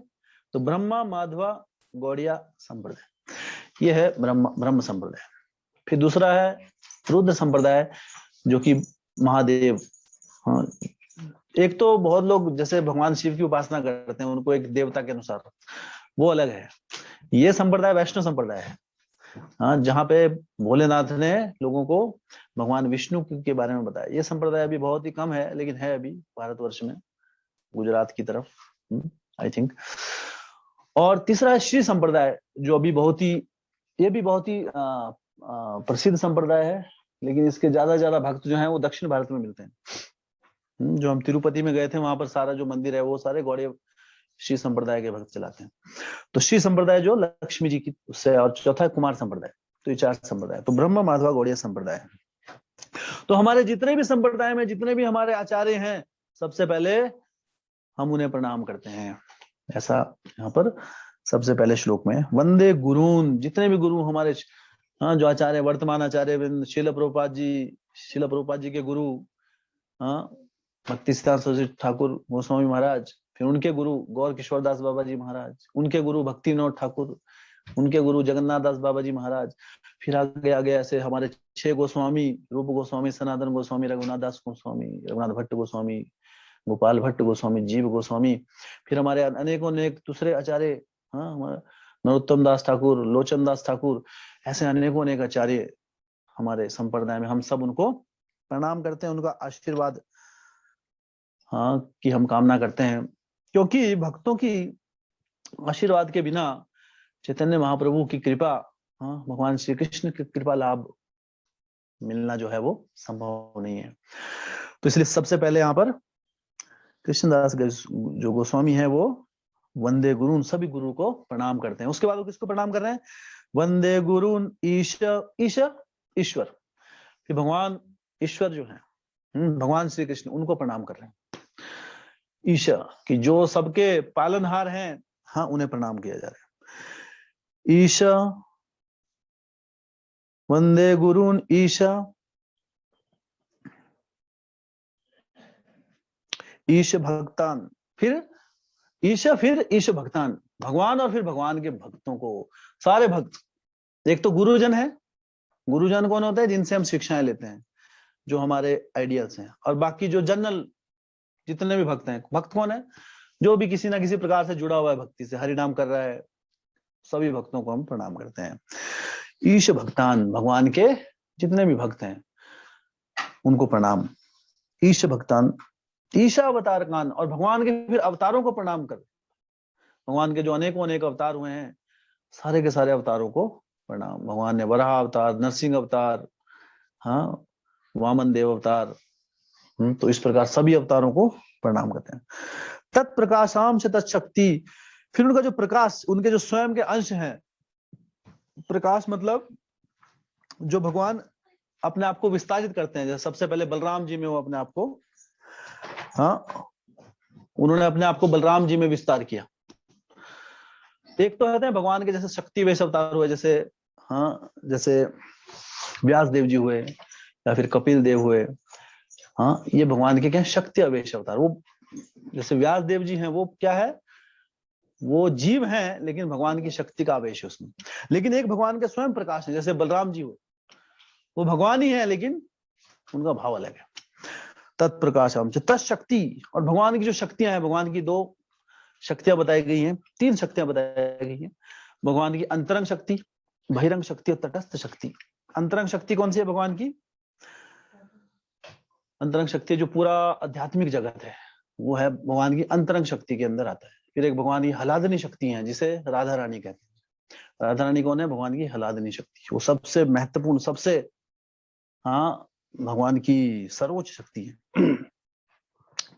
तो ब्रह्मा माधवा गौड़िया संप्रदाय, ये है ब्रह्म संप्रदाय। फिर दूसरा है रुद्र संप्रदाय, जो कि महादेव। हाँ, एक तो बहुत लोग जैसे भगवान शिव की उपासना करते हैं, उनको एक देवता के अनुसार, वो अलग है। ये संप्रदाय वैष्णव संप्रदाय है, हाँ, जहाँ पे भोलेनाथ ने लोगों को भगवान विष्णु के बारे में बताया। ये संप्रदाय अभी बहुत ही कम है, लेकिन है अभी भारतवर्ष में, गुजरात की तरफ, आई थिंक। और तीसरा है श्री संप्रदाय, जो अभी ये भी बहुत ही प्रसिद्ध संप्रदाय है, लेकिन इसके ज्यादा भक्त जो हैं वो दक्षिण भारत में मिलते हैं। जो हम तिरुपति में गए थे, वहां पर सारा जो मंदिर है वो सारे गौड़िया श्री संप्रदाय के भक्त चलाते हैं। तो श्री संप्रदाय जो लक्ष्मी जी की, उससे, और चौथा है कुमार संप्रदाय। तो ये 4 संप्रदाय, तो ब्रह्म माधवा गौड़िया संप्रदाय। तो हमारे जितने भी संप्रदाय में जितने भी हमारे आचार्य हैं, सबसे पहले हम उन्हें प्रणाम करते हैं। ऐसा यहाँ पर सबसे पहले श्लोक में वंदे गुरून, जितने भी गुरु हमारे, हाँ, जो आचार्य, वर्तमान आचार्य शील प्रभुपाद जी के गुरु, हाँ, भक्ति सिद्धांत सरस्वती ठाकुर गोस्वामी महाराज, फिर उनके गुरु गौर किशोर दास बाबा जी महाराज, उनके गुरु भक्ति विनोद ठाकुर, उनके गुरु जगन्नाथ दास बाबा जी महाराज, फिर आगे ऐसे हमारे 6 गोस्वामी, रूप गोस्वामी, सनातन गोस्वामी, रघुनाथ दास गोस्वामी, रघुनाथ भट्ट गोस्वामी, गोपाल भट्ट गोस्वामी, जीव गोस्वामी, फिर हमारे अनेकों दूसरे आचार्य, हाँ, हमारे नरोत्तम दास ठाकुर, लोचन दास ठाकुर, ऐसे अनेकों आचार्य हमारे संप्रदाय में। हम सब उनको प्रणाम करते हैं, उनका आशीर्वाद, हाँ, की हम कामना करते हैं, क्योंकि भक्तों की आशीर्वाद के बिना चैतन्य महाप्रभु की कृपा, हाँ, भगवान श्री कृष्ण की कृपा लाभ मिलना जो है वो संभव नहीं है। तो इसलिए सबसे पहले यहाँ पर कृष्णदास जो गोस्वामी है वो वंदे गुरु, सभी गुरु को प्रणाम करते हैं। उसके बाद वो किसको प्रणाम कर रहे हैं? वंदे गुरुन ईश, ईश ईश्वर, कि भगवान ईश्वर जो है, भगवान श्री कृष्ण, उनको प्रणाम कर रहे हैं। ईश कि जो सबके पालनहार हैं, हाँ, उन्हें प्रणाम किया जा रहा है। ईश वंदे गुरुन ईश, ईश भक्तान, फिर ईश, फिर ईश भक्तान, भगवान और फिर भगवान के भक्तों को, सारे भक्त। एक तो गुरुजन है, गुरुजन कौन होता है? जिनसे हम शिक्षाएं लेते हैं, जो हमारे आइडियल्स हैं। और बाकी जो जनरल जितने भी भक्त हैं, भक्त कौन है? जो भी किसी ना किसी प्रकार से जुड़ा हुआ है भक्ति से, हरि नाम कर रहा है, सभी भक्तों को हम प्रणाम करते हैं। ईश भक्तान, भगवान के जितने भी भक्त हैं उनको प्रणाम। ईश भक्तान, ईशा अवतार कान, और भगवान के फिर अवतारों को प्रणाम कर। भगवान के जो अनेकों अनेक अवतार हुए हैं, सारे के सारे अवतारों को प्रणाम। भगवान ने वराह अवतार, नरसिंह अवतार, हाँ, वामन देव अवतार, तो इस प्रकार सभी अवतारों को प्रणाम करते हैं। तत्प्रकाशाम से तत्शक्ति, फिर उनका जो प्रकाश, उनके जो स्वयं के अंश हैं, प्रकाश मतलब जो भगवान अपने आप को विस्तारित करते हैं। जैसे सबसे पहले बलराम जी में वो अपने आप को, हाँ, उन्होंने अपने आप को बलराम जी में विस्तार किया। एक तो कहते हैं भगवान के जैसे शक्ति वैसे अवतार हुए, जैसे, हाँ, जैसे व्यास देव जी हुए या फिर कपिल देव हुए, हाँ, ये भगवान के क्या शक्ति अवेश अवतार। वो जैसे व्यास देव जी हैं, वो क्या है? वो जीव हैं, लेकिन भगवान की शक्ति का आवेश है उसमें। लेकिन एक भगवान के स्वयं प्रकाश है, जैसे बलराम जी हुए, वो भगवान ही है, लेकिन उनका भाव अलग है। तत्प्रकाशम से तत्शक्ति, और भगवान की जो शक्तियां हैं, भगवान की 2 शक्तियां बताई गई हैं, 3 शक्तियां बताई गई हैं। भगवान की अंतरंग शक्ति, बहिरंग शक्ति और तटस्थ शक्ति। अंतरंग शक्ति कौन सी है भगवान की? अंतरंग शक्ति जो पूरा आध्यात्मिक जगत है, वो है भगवान की अंतरंग शक्ति के अंदर आता है। फिर एक भगवान की हलादनी शक्ति है, जिसे राधा रानी कहते हैं। राधा रानी कौन है? भगवान की हलादनी शक्ति, वो सबसे महत्वपूर्ण, सबसे, हाँ, भगवान की सर्वोच्च शक्ति है।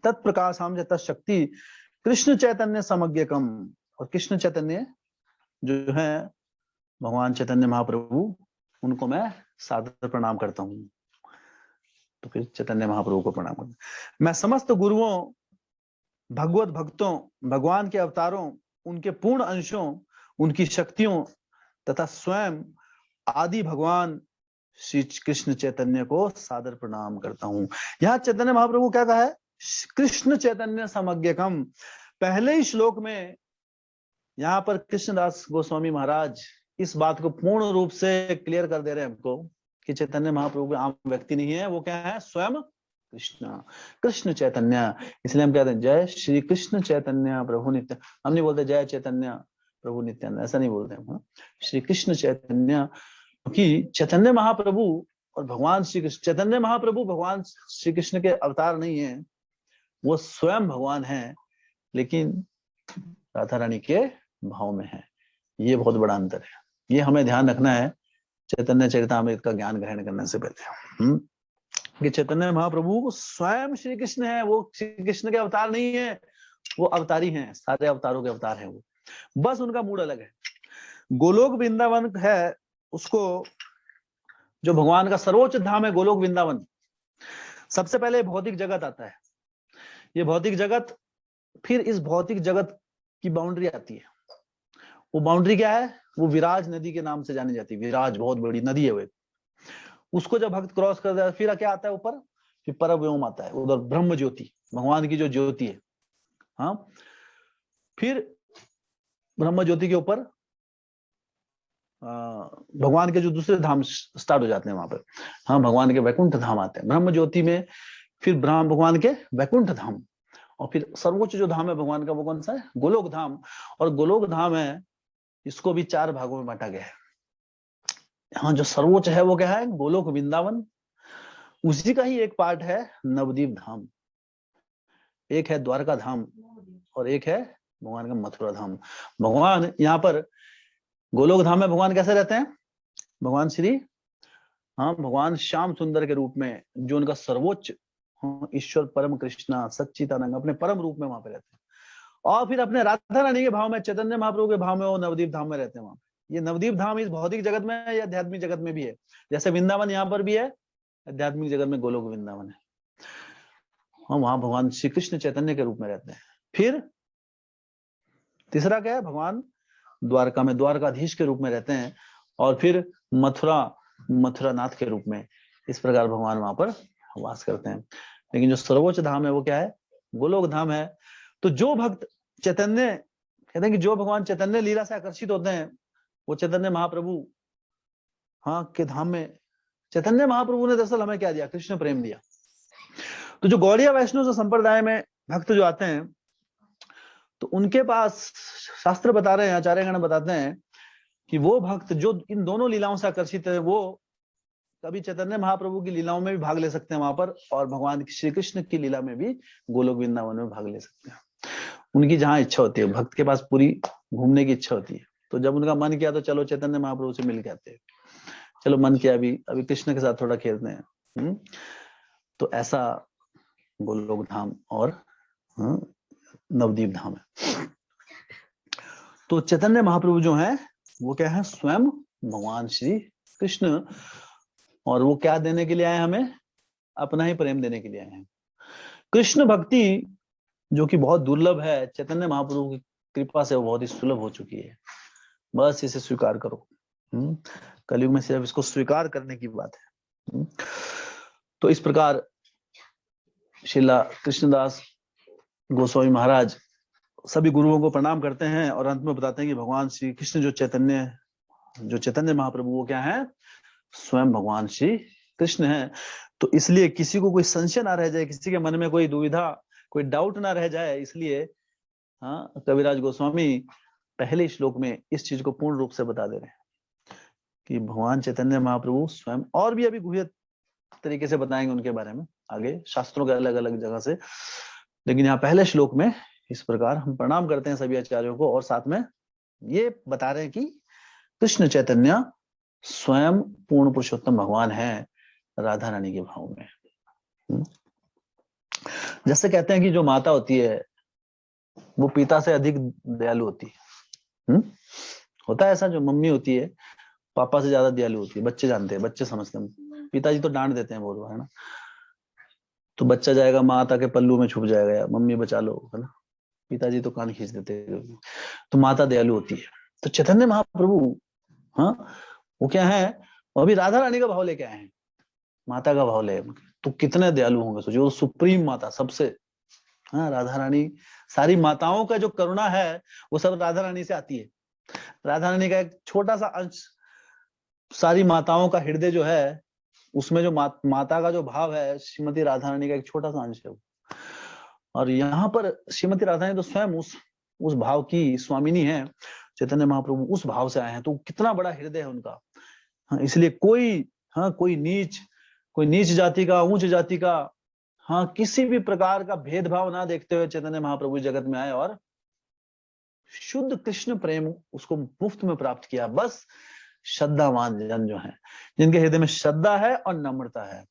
तत्प्रकाशाम तत्शक्ति कृष्ण चैतन्य समज्ञकम, और कृष्ण चैतन्य जो है भगवान चैतन्य महाप्रभु, उनको मैं सादर प्रणाम करता हूँ। तो फिर चैतन्य महाप्रभु को प्रणाम करता। मैं समस्त गुरुओं, भगवत भक्तों, भगवान के अवतारों, उनके पूर्ण अंशों, उनकी शक्तियों तथा स्वयं आदि भगवान श्री कृष्ण चैतन्य को सादर प्रणाम करता हूँ। यहाँ चैतन्य महाप्रभु क्या कहा है? कृष्ण चैतन्य समज्ञकम। पहले ही श्लोक में यहाँ पर कृष्णदास गोस्वामी महाराज इस बात को पूर्ण रूप से क्लियर कर दे रहे हैं हमको कि चैतन्य महाप्रभु आम व्यक्ति नहीं है, वो क्या है? स्वयं कृष्ण, कृष्ण चैतन्य। इसलिए हम कहते हैं जय श्री कृष्ण चैतन्य प्रभु नित्य। हम नहीं बोलते जय चैतन्य प्रभु नित्यानंद, ऐसा नहीं बोलते हम। श्री कृष्ण चैतन्य, क्योंकि चैतन्य महाप्रभु और भगवान श्री कृष्ण, चैतन्य महाप्रभु भगवान श्री कृष्ण के अवतार नहीं है, वो स्वयं भगवान है, लेकिन राधा रानी के भाव में है। ये बहुत बड़ा अंतर है, ये हमें ध्यान रखना है चैतन्य चरितामृत का ज्ञान ग्रहण करने से पहले। कि चैतन्य महाप्रभु स्वयं श्री कृष्ण है, वो श्री कृष्ण के अवतार नहीं है, वो अवतारी हैं, सारे अवतारों के अवतार हैं वो, बस उनका मूड अलग है। गोलोक वृंदावन है उसको, जो भगवान का सर्वोच्च धाम है गोलोक वृंदावन। सबसे पहले भौतिक जगत आता है, ये भौतिक जगत, फिर इस भौतिक जगत की बाउंड्री आती है। वो बाउंड्री क्या है? वो विराज नदी के नाम से जानी जाती है। विराज बहुत बड़ी नदी है वो, उसको जब भक्त क्रॉस कर जाए फिर क्या आता है ऊपर? फिर परव्योम आता है, उधर ब्रह्म ज्योति, भगवान की जो ज्योति है, हाँ, फिर ब्रह्म ज्योति के ऊपर भगवान के जो दूसरे धाम स्टार्ट हो जाते हैं वहां पर, हाँ, भगवान के वैकुंठ धाम आते हैं ब्रह्म ज्योति में, फिर ब्रह्म भगवान के वैकुंठ धाम, और फिर सर्वोच्च जो धाम है भगवान का वो कौन सा है? गोलोक धाम। और गोलोक धाम है, इसको भी 4 भागों में बांटा गया है। हाँ, जो सर्वोच्च है वो क्या है? गोलोक वृंदावन। उसी का ही एक पार्ट है नवदीप धाम, एक है द्वारका धाम, और एक है भगवान का मथुरा धाम। भगवान यहाँ पर गोलोक धाम में भगवान कैसे रहते हैं? भगवान श्री, हाँ, भगवान श्याम सुंदर के रूप में, जो उनका सर्वोच्च ईश्वर परम कृष्णा सच्चिदानंद अपने परम रूप में वहां पे रहते हैं। और फिर अपने राधा रानी के भाव में, चैतन्य महाप्रभु के भाव में वो नवदीप धाम में रहते हैं वहां पे। ये नवदीप धाम इस भौतिक जगत में है या आध्यात्मिक जगत में भी है। जैसे वृंदावन यहाँ पर भी है, आध्यात्मिक जगत में गोलोक वृंदावन है। हम वहां भगवान श्री कृष्ण चैतन्य के रूप में रहते हैं। फिर तीसरा क्या है, भगवान द्वारका में द्वारकाधीश के रूप में रहते हैं, और फिर मथुरा नाथ के रूप में। इस प्रकार भगवान वहां पर वास करते हैं। लेकिन जो सर्वोच्च धाम है वो क्या है, गोलोक धाम है। तो जो भक्त चैतन्य, कहते हैं कि जो भगवान चैतन्य लीला से आकर्षित होते हैं, वो चैतन्य महाप्रभु के धाम में, चैतन्य महाप्रभु ने दरअसल हमें क्या दिया, कृष्ण प्रेम दिया। तो जो गौड़िया वैष्णव संप्रदाय में भक्त जो आते हैं, तो उनके पास शास्त्र बता रहे हैं, आचार्यगण बताते हैं कि वो भक्त जो इन दोनों लीलाओं से आकर्षित है, वो कभी चैतन्य महाप्रभु की लीलाओं में भी भाग ले सकते हैं वहां पर, और भगवान श्री कृष्ण की लीला में भी गोलोक वृंदावन में भाग ले सकते हैं। उनकी जहां इच्छा होती है, भक्त के पास पूरी घूमने की इच्छा होती है, तो जब उनका मन किया तो चलो चैतन्य महाप्रभु से मिल के आते हैं, चलो मन किया अभी कृष्ण के साथ थोड़ा खेलते हैं। तो ऐसा गोलोक धाम और नवदीप धाम है। तो चैतन्य महाप्रभु जो है वो क्या है, स्वयं भगवान श्री कृष्ण, और वो क्या देने के लिए आए, हमें अपना ही प्रेम देने के लिए आए हैं। कृष्ण भक्ति जो कि बहुत दुर्लभ है, चैतन्य महाप्रभु की कृपा से वो बहुत ही सुलभ हो चुकी है। बस इसे स्वीकार करो। कलयुग में सिर्फ इसको स्वीकार करने की बात है। तो इस प्रकार श्रीला कृष्णदास गोस्वामी महाराज सभी गुरुओं को प्रणाम करते हैं, और अंत में बताते हैं कि भगवान श्री कृष्ण जो चैतन्य महाप्रभु वो क्या है, स्वयं भगवान श्री कृष्ण है। तो इसलिए किसी को कोई संशय ना रह जाए, किसी के मन में कोई दुविधा, कोई डाउट ना रह जाए, इसलिए कविराज गोस्वामी पहले श्लोक में इस चीज को पूर्ण रूप से बता दे रहे हैं कि भगवान चैतन्य महाप्रभु स्वयं, और भी अभी गुह्य तरीके से बताएंगे उनके बारे में आगे शास्त्रों के अलग अलग जगह से, लेकिन यहाँ पहले श्लोक में इस प्रकार हम प्रणाम करते हैं सभी आचार्यों को, और साथ में ये बता रहे हैं कि कृष्ण चैतन्य स्वयं पूर्ण पुरुषोत्तम भगवान है राधा रानी के भाव में। जैसे कहते हैं कि जो माता होती है वो पिता से अधिक दयालु होती है। होता है ऐसा, जो मम्मी होती है पापा से ज्यादा दयालु होती है। बच्चे जानते हैं, बच्चे समझते हैं, पिताजी तो डांट देते हैं बहुत बार, है ना। तो बच्चा जाएगा, माता के पल्लू में छुप जाएगा, या मम्मी बचा लो, है ना। पिताजी तो कान खींच देते हैं। तो माता दयालु होती है। तो चैतन्य महाप्रभु वो क्या है, वो अभी राधा रानी का भाव लेके आए हैं, माता का भाव ले। तो कितने दयालु होंगे सोचो, वो सुप्रीम माता सबसे, राधा रानी, सारी माताओं का जो करुणा है वो सब राधा रानी से आती है। राधा रानी का एक छोटा सा अंश, सारी माताओं का हृदय जो है उसमें जो माता का जो भाव है, श्रीमती राधा रानी का एक छोटा सा अंश है। और यहाँ पर श्रीमती राधा रानी तो स्वयं उस भाव की स्वामिनी है। चैतन्य महाप्रभु उस भाव से आए हैं, तो कितना बड़ा हृदय है उनका। इसलिए कोई नीच जाति का, उच्च जाति का, किसी भी प्रकार का भेदभाव ना देखते हुए चैतन्य महाप्रभु जगत में आए और शुद्ध कृष्ण प्रेम उसको मुफ्त में प्राप्त किया। बस श्रद्धावान जन जो है, जिनके हृदय में श्रद्धा है और नम्रता है,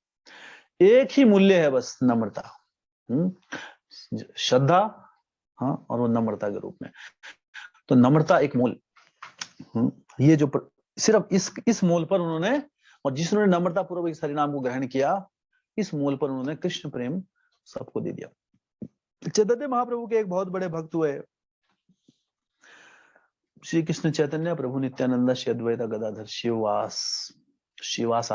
एक ही मूल्य है बस, नम्रता। श्रद्धा और वो नम्रता के रूप में। तो नम्रता एक मूल, ये जो सिर्फ इस मूल पर उन्होंने, और जिसने नम्रता पूर्वक इस हरिनाम को ग्रहण किया, इस मूल पर उन्होंने कृष्ण प्रेम सबको दे दिया। चैतन्य महाप्रभु के एक बहुत बड़े भक्त हुए श्री कृष्ण चैतन्य प्रभु नित्यानंद श्री अद्वैत गदाधर शिवास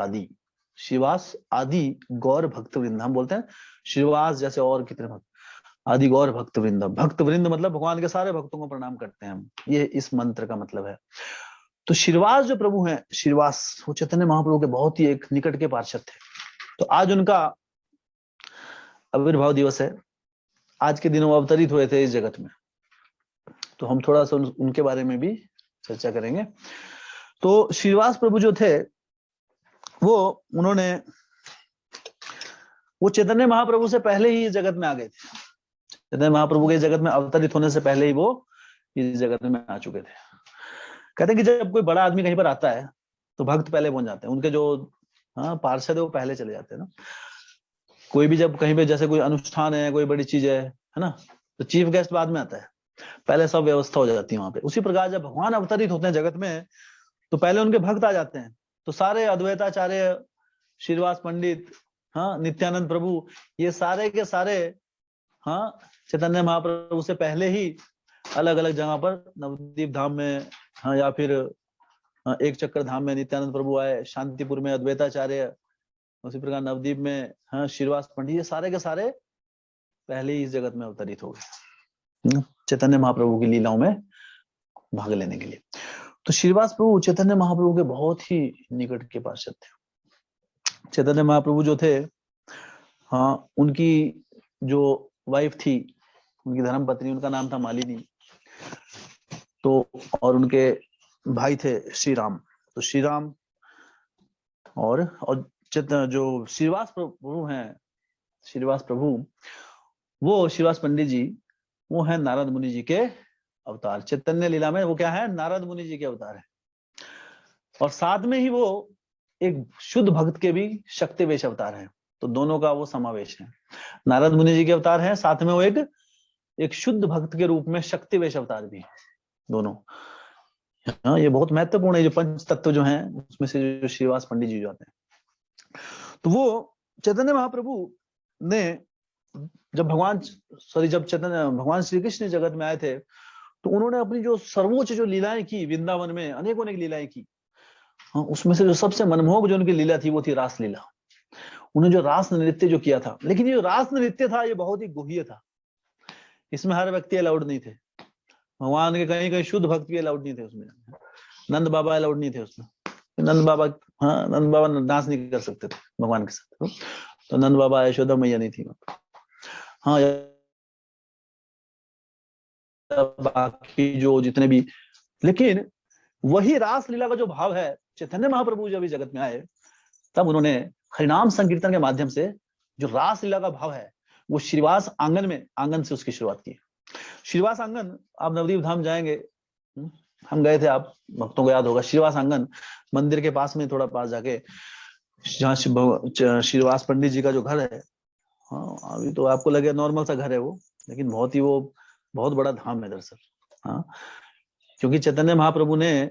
आदि गौर भक्त वृंद। हम बोलते हैं श्रीवास जैसे और कितने भक्त, आदि गौर भक्त वृंद। भक्त वृंद मतलब भगवान के सारे भक्तों को प्रणाम करते हैं हम, ये इस मंत्र का मतलब है। तो श्रीवास जो प्रभु हैं, श्रीवास वो चैतन्य महाप्रभु के बहुत ही एक निकट के पार्षद थे। तो आज उनका आविर्भाव दिवस है, आज के दिन वो अवतरित हुए थे इस जगत में। तो हम थोड़ा सा उनके बारे में भी चर्चा करेंगे। तो श्रीवास प्रभु जो थे वो चैतन्य महाप्रभु से पहले ही इस जगत में आ गए थे। चैतन्य महाप्रभु के जगत में अवतरित होने से पहले ही वो इस जगत में आ चुके थे। कहते हैं कि जब कोई बड़ा आदमी कहीं पर आता है तो भक्त पहले पहुंच जाते हैं, उनके जो पार्षद है वो पहले चले जाते हैं ना। कोई भी जब कहीं पे जैसे कोई अनुष्ठान है, कोई बड़ी चीज है ना, तो चीफ गेस्ट बाद में आता है, पहले सब व्यवस्था हो जाती है वहां पे। उसी प्रकार जब भगवान अवतरित होते हैं जगत में तो पहले उनके भक्त आ जाते हैं, तो सारे अद्वैताचार्य, श्रीवास पंडित, हाँ, नित्यानंद प्रभु, ये सारे के सारे, हाँ, चैतन्य महाप्रभु से पहले ही अलग अलग जगह पर नवदीप धाम में, हाँ, या फिर एक चक्कर धाम में नित्यानंद प्रभु आए, शांतिपुर में अद्वैताचार्य, उसी प्रकार नवदीप में, हाँ, श्रीवास पंडित, ये सारे के सारे पहले ही इस जगत में अवतरित हो गए चैतन्य महाप्रभु की लीलाओं में भाग लेने के लिए। तो श्रीवास प्रभु चैतन्य महाप्रभु के बहुत ही निकट के पार्षद थे। चैतन्य महाप्रभु जो थे, हाँ, उनकी जो वाइफ थी, उनकी धर्म पत्नी, उनका नाम था मालिनी, तो और उनके भाई थे श्री राम। तो श्री राम और जो श्रीवास प्रभु हैं, श्रीवास प्रभु, वो श्रीवास पंडित जी, वो है नारद मुनि जी के अवतार। चैतन्य लीला में वो क्या है? नारद मुनि जी के अवतार है। और साथ में ही वो एक शुद्ध भक्त के भी शक्ति वेश अवतार है। तो दोनों का वो समावेश है। नारद मुनि जी के अवतार है, साथ में वो एक शुद्ध भक्त के रूप में शक्ति वेश अवतार भी है, दोनों। हाँ, ये बहुत महत्वपूर्ण है। जो पंच तत्व जो हैं, उसमें से जो श्रीवास पंडित जी जो आते हैं, तो वो चैतन्य महाप्रभु ने जब भगवान श्री कृष्ण जगत में आए थे, तो उन्होंने अपनी जो सर्वोच्च जो लीलाएं की वृंदावन में, अनेकों अनेक लीलाएं की। हाँ, उसमें से जो सबसे मनमोहक जो उनकी लीला थी, वो थी रास लीला। उन्होंने जो रास नृत्य जो किया था, लेकिन ये रास नृत्य था, ये बहुत ही गुह्य था। इसमें हर व्यक्ति अलाउड नहीं थे। भगवान के कहीं कहीं शुद्ध भक्त भी अलाउड नहीं थे उसमें। नंद बाबा अलाउड नहीं थे उसमें। नंद बाबा, हाँ, नंद बाबा डांस नहीं कर सकते थे भगवान के साथ। तो नंद बाबा, यशोदा मैया नहीं थी। हाँ, बाकी जो जितने भी, लेकिन वही रास लीला का जो भाव है, चैतन्य महाप्रभु जब इस जगत में आए, तब उन्होंने हरिनाम संकीर्तन के माध्यम से जो रास लीला का भाव है, वो श्रीवास आंगन से उसकी शुरुआत की। श्रीवास आंगन, आप नवदीप धाम जाएंगे, हम गए थे, आप भक्तों को याद होगा। श्रीवास आंगन मंदिर के पास में, थोड़ा पास जाके, जहाँ श्रीवास पंडित जी का जो घर है, हाँ, अभी तो आपको लगे नॉर्मल सा घर है वो, लेकिन बहुत बड़ा धाम है दरअसल। हाँ, क्योंकि चैतन्य महाप्रभु ने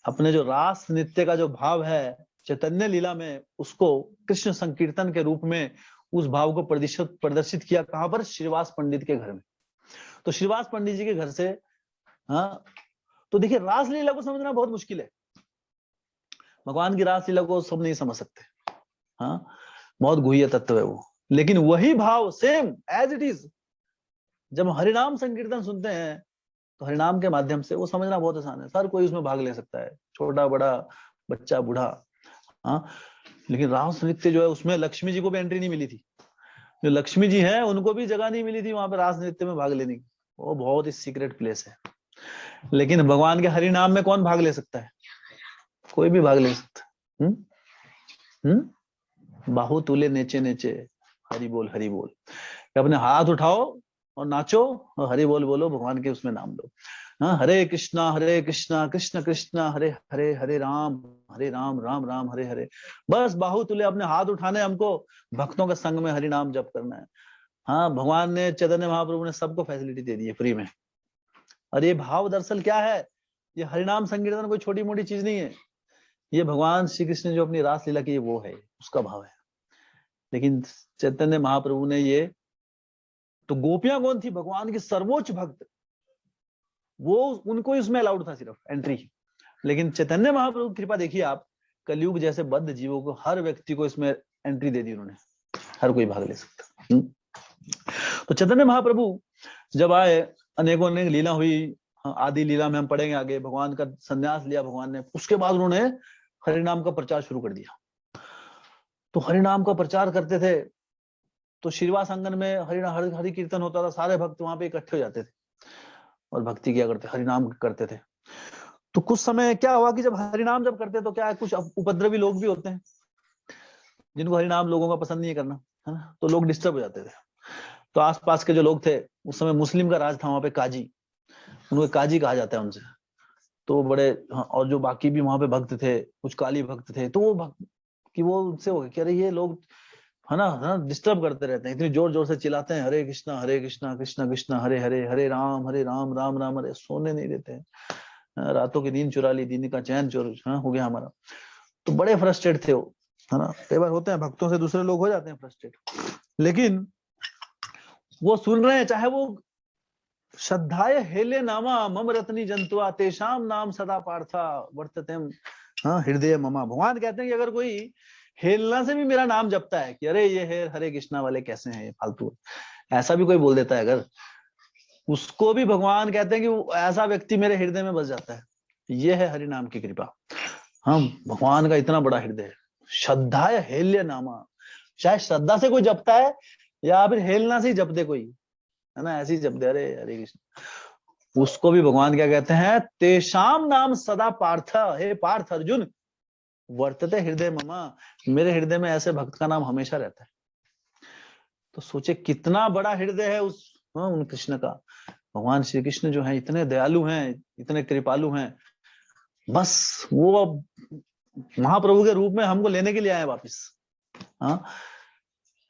अपने जो रास नृत्य का जो भाव है चैतन्य लीला में, उसको कृष्ण संकीर्तन के रूप में उस भाव को प्रदर्शित किया। कहां पर? श्रीवास पंडित के घर में। तो श्रीवास पंडित जी के घर से, हाँ, तो देखिए, रास लीला को समझना बहुत मुश्किल है। भगवान की रास लीला को सब नहीं समझ सकते। हाँ, बहुत गुह्य तत्व है वो। लेकिन वही भाव सेम एज इट इज जब हरिनाम संकीर्तन सुनते हैं, तो हरिनाम के माध्यम से वो समझना बहुत आसान है। हर कोई उसमें भाग ले सकता है, छोटा बड़ा, बच्चा बूढ़ा। हाँ, लेकिन रास नृत्य जो है, उसमें लक्ष्मी जी को भी एंट्री नहीं मिली थी। जो लक्ष्मी जी हैं, उनको भी जगह नहीं मिली थी वहां पे रास नृत्य में भाग लेने की। वो बहुत ही सीक्रेट प्लेस है। लेकिन भगवान के हरिनाम में कौन भाग ले सकता है? कोई भी भाग ले सकता है। बाहु तुले नेचे नेचे, हरि बोल हरि बोल। अपने हाथ उठाओ और नाचो और हरि बोल बोलो, भगवान के उसमें नाम लो। हाँ, हरे कृष्णा कृष्ण कृष्ण हरे हरे, हरे राम राम राम हरे हरे। बस बाहु तुले अपने हाथ उठाने, हमको भक्तों के संग में हरि नाम जप करना है। हाँ, भगवान ने, चैतन्य महाप्रभु ने सबको फैसिलिटी दे दी है फ्री में। और ये भाव दरअसल क्या है? ये हरिनाम संकीर्तन कोई छोटी मोटी चीज नहीं है। ये भगवान श्री कृष्ण ने जो अपनी रास लीला की, वो है, उसका भाव है। लेकिन चैतन्य महाप्रभु ने ये, तो गोपियां कौन थी? भगवान की सर्वोच्च भक्त, वो उनको इसमें अलाउड था सिर्फ एंट्री। लेकिन चैतन्य महाप्रभु की कृपा देखिए आप, कलयुग जैसे बद्ध जीवों को, हर व्यक्ति को इसमें एंट्री दे दी उन्होंने, हर कोई भाग ले सकता। तो चैतन्य महाप्रभु जब आए, अनेकों अनेक लीला हुई। आदि लीला में हम पढ़ेंगे आगे, भगवान का संन्यास लिया भगवान ने। उसके बाद उन्होंने हरिनाम का प्रचार शुरू कर दिया। तो हरिनाम का प्रचार करते थे, तो श्रीवास आंगन में हरि कीर्तन होता था, सारे भक्त वहां पे इकट्ठे हो जाते थे और भक्ति किया करते, हरिनाम करते थे। तो कुछ समय क्या हुआ कि जब हरिनाम जब करते, तो क्या है, कुछ उपद्रवी लोग भी होते हैं, जिनको हरिनाम लोगों का पसंद नहीं करना, है ना, तो लोग डिस्टर्ब हो जाते थे। तो आसपास के जो लोग थे, उस समय मुस्लिम का राज था वहां पे, काजी, उनको काजी कहा जाता है उनसे। तो बड़े, और जो बाकी भी वहां पे भक्त थे, कुछ काली भक्त थे, तो वो भक्त कि वो उनसे हो गया कि अरे ये लोग, है ना, डिस्टर्ब करते रहते हैं, इतनी जोर जोर से चिल्लाते हैं, हरे कृष्णा कृष्ण कृष्ण हरे हरे, हरे राम राम राम हरे, सोने नहीं देते हैं। रातों की नींद चुरा ली, दिन का चैन चोर हो गया हमारा। तो बड़े फ्रस्ट्रेट थे वो, है ना। कई बार होते हैं भक्तों से दूसरे लोग हो जाते हैं फ्रस्ट्रेट, लेकिन वो सुन रहे हैं, चाहे वो श्रद्धाय हेले नामा मम रत्नी जंतुआ तेषाम नाम सदा पार्था वर्तते हृदय ममा। भगवान कहते हैं कि अगर कोई हेलना से भी मेरा नाम जपता है कि अरे ये है हरे कृष्णा वाले कैसे हैं ये फालतू, ऐसा भी कोई बोल देता है अगर, उसको भी भगवान कहते हैं कि ऐसा व्यक्ति मेरे हृदय में बस जाता है। ये है हरि नाम की कृपा। हम भगवान का इतना बड़ा हृदय है। श्रद्धा है हेल्य नामा, चाहे श्रद्धा से कोई जपता है या फिर हेलना से ही जप दे कोई, है ना, ऐसे ही जप दे अरे हरे कृष्ण, उसको भी भगवान क्या कहते हैं, तेषाम नाम सदा पार्थ, हे पार्थ अर्जुन वर्तते हृदय ममा, मेरे हृदय में ऐसे भक्त का नाम हमेशा रहता है। तो सोचे कितना बड़ा हृदय है उन कृष्ण का। भगवान श्री कृष्ण जो है इतने दयालु हैं, इतने कृपालु हैं, बस वो अब महाप्रभु के रूप में हमको लेने के लिए आए वापिस। हाँ,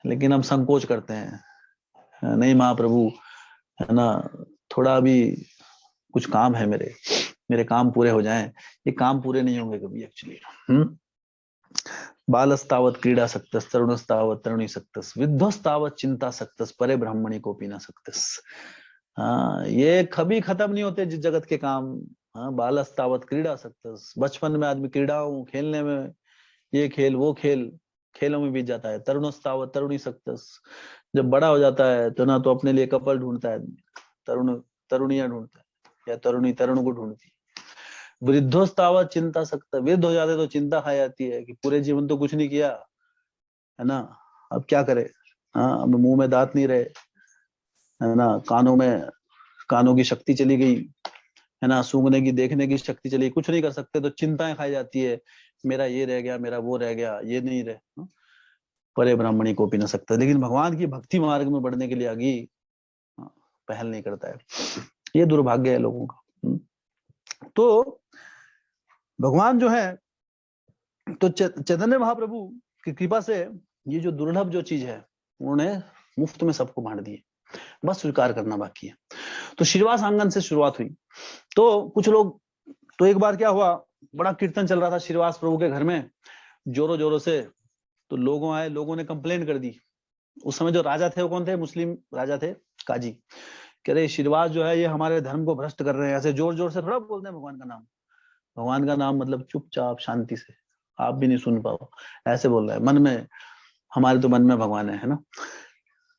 लेकिन हम संकोच करते हैं, नहीं महाप्रभु, है ना, थोड़ा अभी कुछ काम है, मेरे काम पूरे हो जाएं। ये काम पूरे नहीं होंगे कभी एक्चुअली। बालस्तावत क्रीड़ा सक्तस तरुणस्तावत तरुणी सक्तस विद्वस्तावत चिंता सक्तस परे ब्राह्मणी को पीना सक्तस। हाँ, ये कभी खत्म नहीं होते जिस जगत के काम। हाँ, बालस्तावत क्रीड़ा सक्तस, बचपन में आदमी क्रीड़ाओं खेलने में, ये खेल वो खेल, खेलों में बीत जाता है। तरुणस्तावत तरुणी सक्तस, जब बड़ा हो जाता है तो ना तो अपने लिए कपल ढूंढता है आदमी, तरुण तरुणियां ढूंढता है, या तरुणी तरुण को ढूंढती है। वृद्धोस्तावत चिंता सकता, वृद्ध हो जाते तो चिंता खा जाती है कि पूरे जीवन तो कुछ नहीं किया, है ना, अब क्या करे। हाँ, अब मुंह में दांत नहीं रहे, है ना, कानों की शक्ति चली गई, है ना, सूंघने की देखने की शक्ति चली, कुछ नहीं कर सकते, तो चिंताएं खाई जाती है, मेरा ये रह गया, मेरा वो रह गया, ये नहीं रहे। परे ब्राह्मणी को पी न सकता। लेकिन भगवान की भक्ति मार्ग में बढ़ने के लिए आगे पहल नहीं करता है, ये दुर्भाग्य है लोगों का। तो भगवान जो है, तो चैतन्य महाप्रभु की कृपा से ये जो दुर्लभ जो चीज है उन्होंने मुफ्त में सबको बांट दी, बस स्वीकार करना बाकी है। तो श्रीवास आंगन से शुरुआत हुई। तो कुछ लोग, तो एक बार क्या हुआ, बड़ा कीर्तन चल रहा था श्रीवास प्रभु के घर में जोरों जोरों से, तो लोगों आए, लोगों ने कंप्लेंट कर दी। उस समय जो राजा थे वो कौन थे, मुस्लिम राजा थे, काजी, कह रहे श्रीवास जो है ये हमारे धर्म को भ्रष्ट कर रहे हैं। ऐसे जोर जोर से थोड़ा बोलते हैं भगवान का नाम, भगवान का नाम मतलब चुपचाप शांति से, आप भी नहीं सुन पाओ, ऐसे बोल रहा है मन में, हमारे तो मन में भगवान है ना।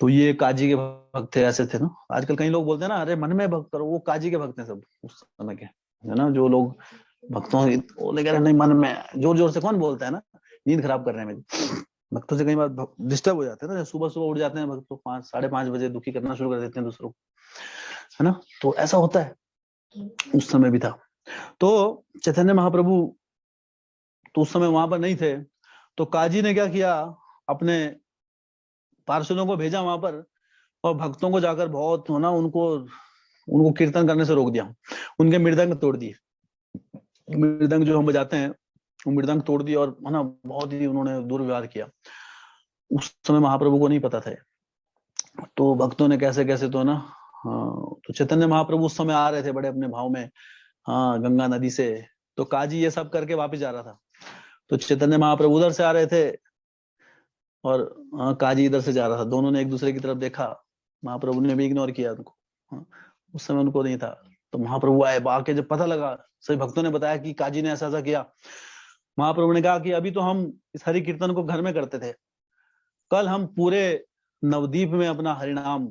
तो ये काजी के भक्त थे, ऐसे थे ना। आजकल कई लोग बोलते हैं ना, अरे मन में भक्त करो, वो काजी के भक्त हैं सब उस समय के, है ना। जो लोग भक्तों बोले, कह रहे नहीं मन में, जोर जोर से कौन बोलता है ना, नींद खराब कर रहे हैं मेरी। भक्तों से कई बार डिस्टर्ब हो जाते हैं ना, सुबह सुबह उठ जाते हैं भक्त, 5 साढ़े 5 बजे दुखी करना शुरू कर देते हैं दूसरों को, है ना। तो ऐसा होता है, उस समय भी था। तो चैतन्य महाप्रभु तो उस समय वहां पर नहीं थे, तो काजी ने क्या किया, अपने पार्षदों को भेजा वहां पर, और भक्तों को जाकर बहुत ना उनको कीर्तन करने से रोक दिया, उनके मृदंग तोड़ दिए। मृदंग जो हम बजाते हैं वो मृदंग तोड़ दिए, और है ना बहुत ही उन्होंने दुर्व्यवहार किया। उस समय महाप्रभु को नहीं पता था, तो भक्तों ने कैसे कैसे तो ना, हाँ, तो चैतन्य महाप्रभु उस समय आ रहे थे बड़े अपने भाव में, हाँ, गंगा नदी से। तो काजी ये सब करके वापस जा रहा था, तो चैतन्य महाप्रभु उधर से आ रहे थे और काजी इधर से जा रहा था। दोनों ने एक दूसरे की तरफ देखा, महाप्रभु ने भी इग्नोर किया उनको, हाँ, उस समय उनको नहीं था। तो महाप्रभु आए, आके जब पता लगा, सभी भक्तों ने बताया कि काजी ने ऐसा ऐसा किया, महाप्रभु ने कहा कि अभी तो हम इस हरि कीर्तन को घर में करते थे, कल हम पूरे नवद्वीप में अपना हरिनाम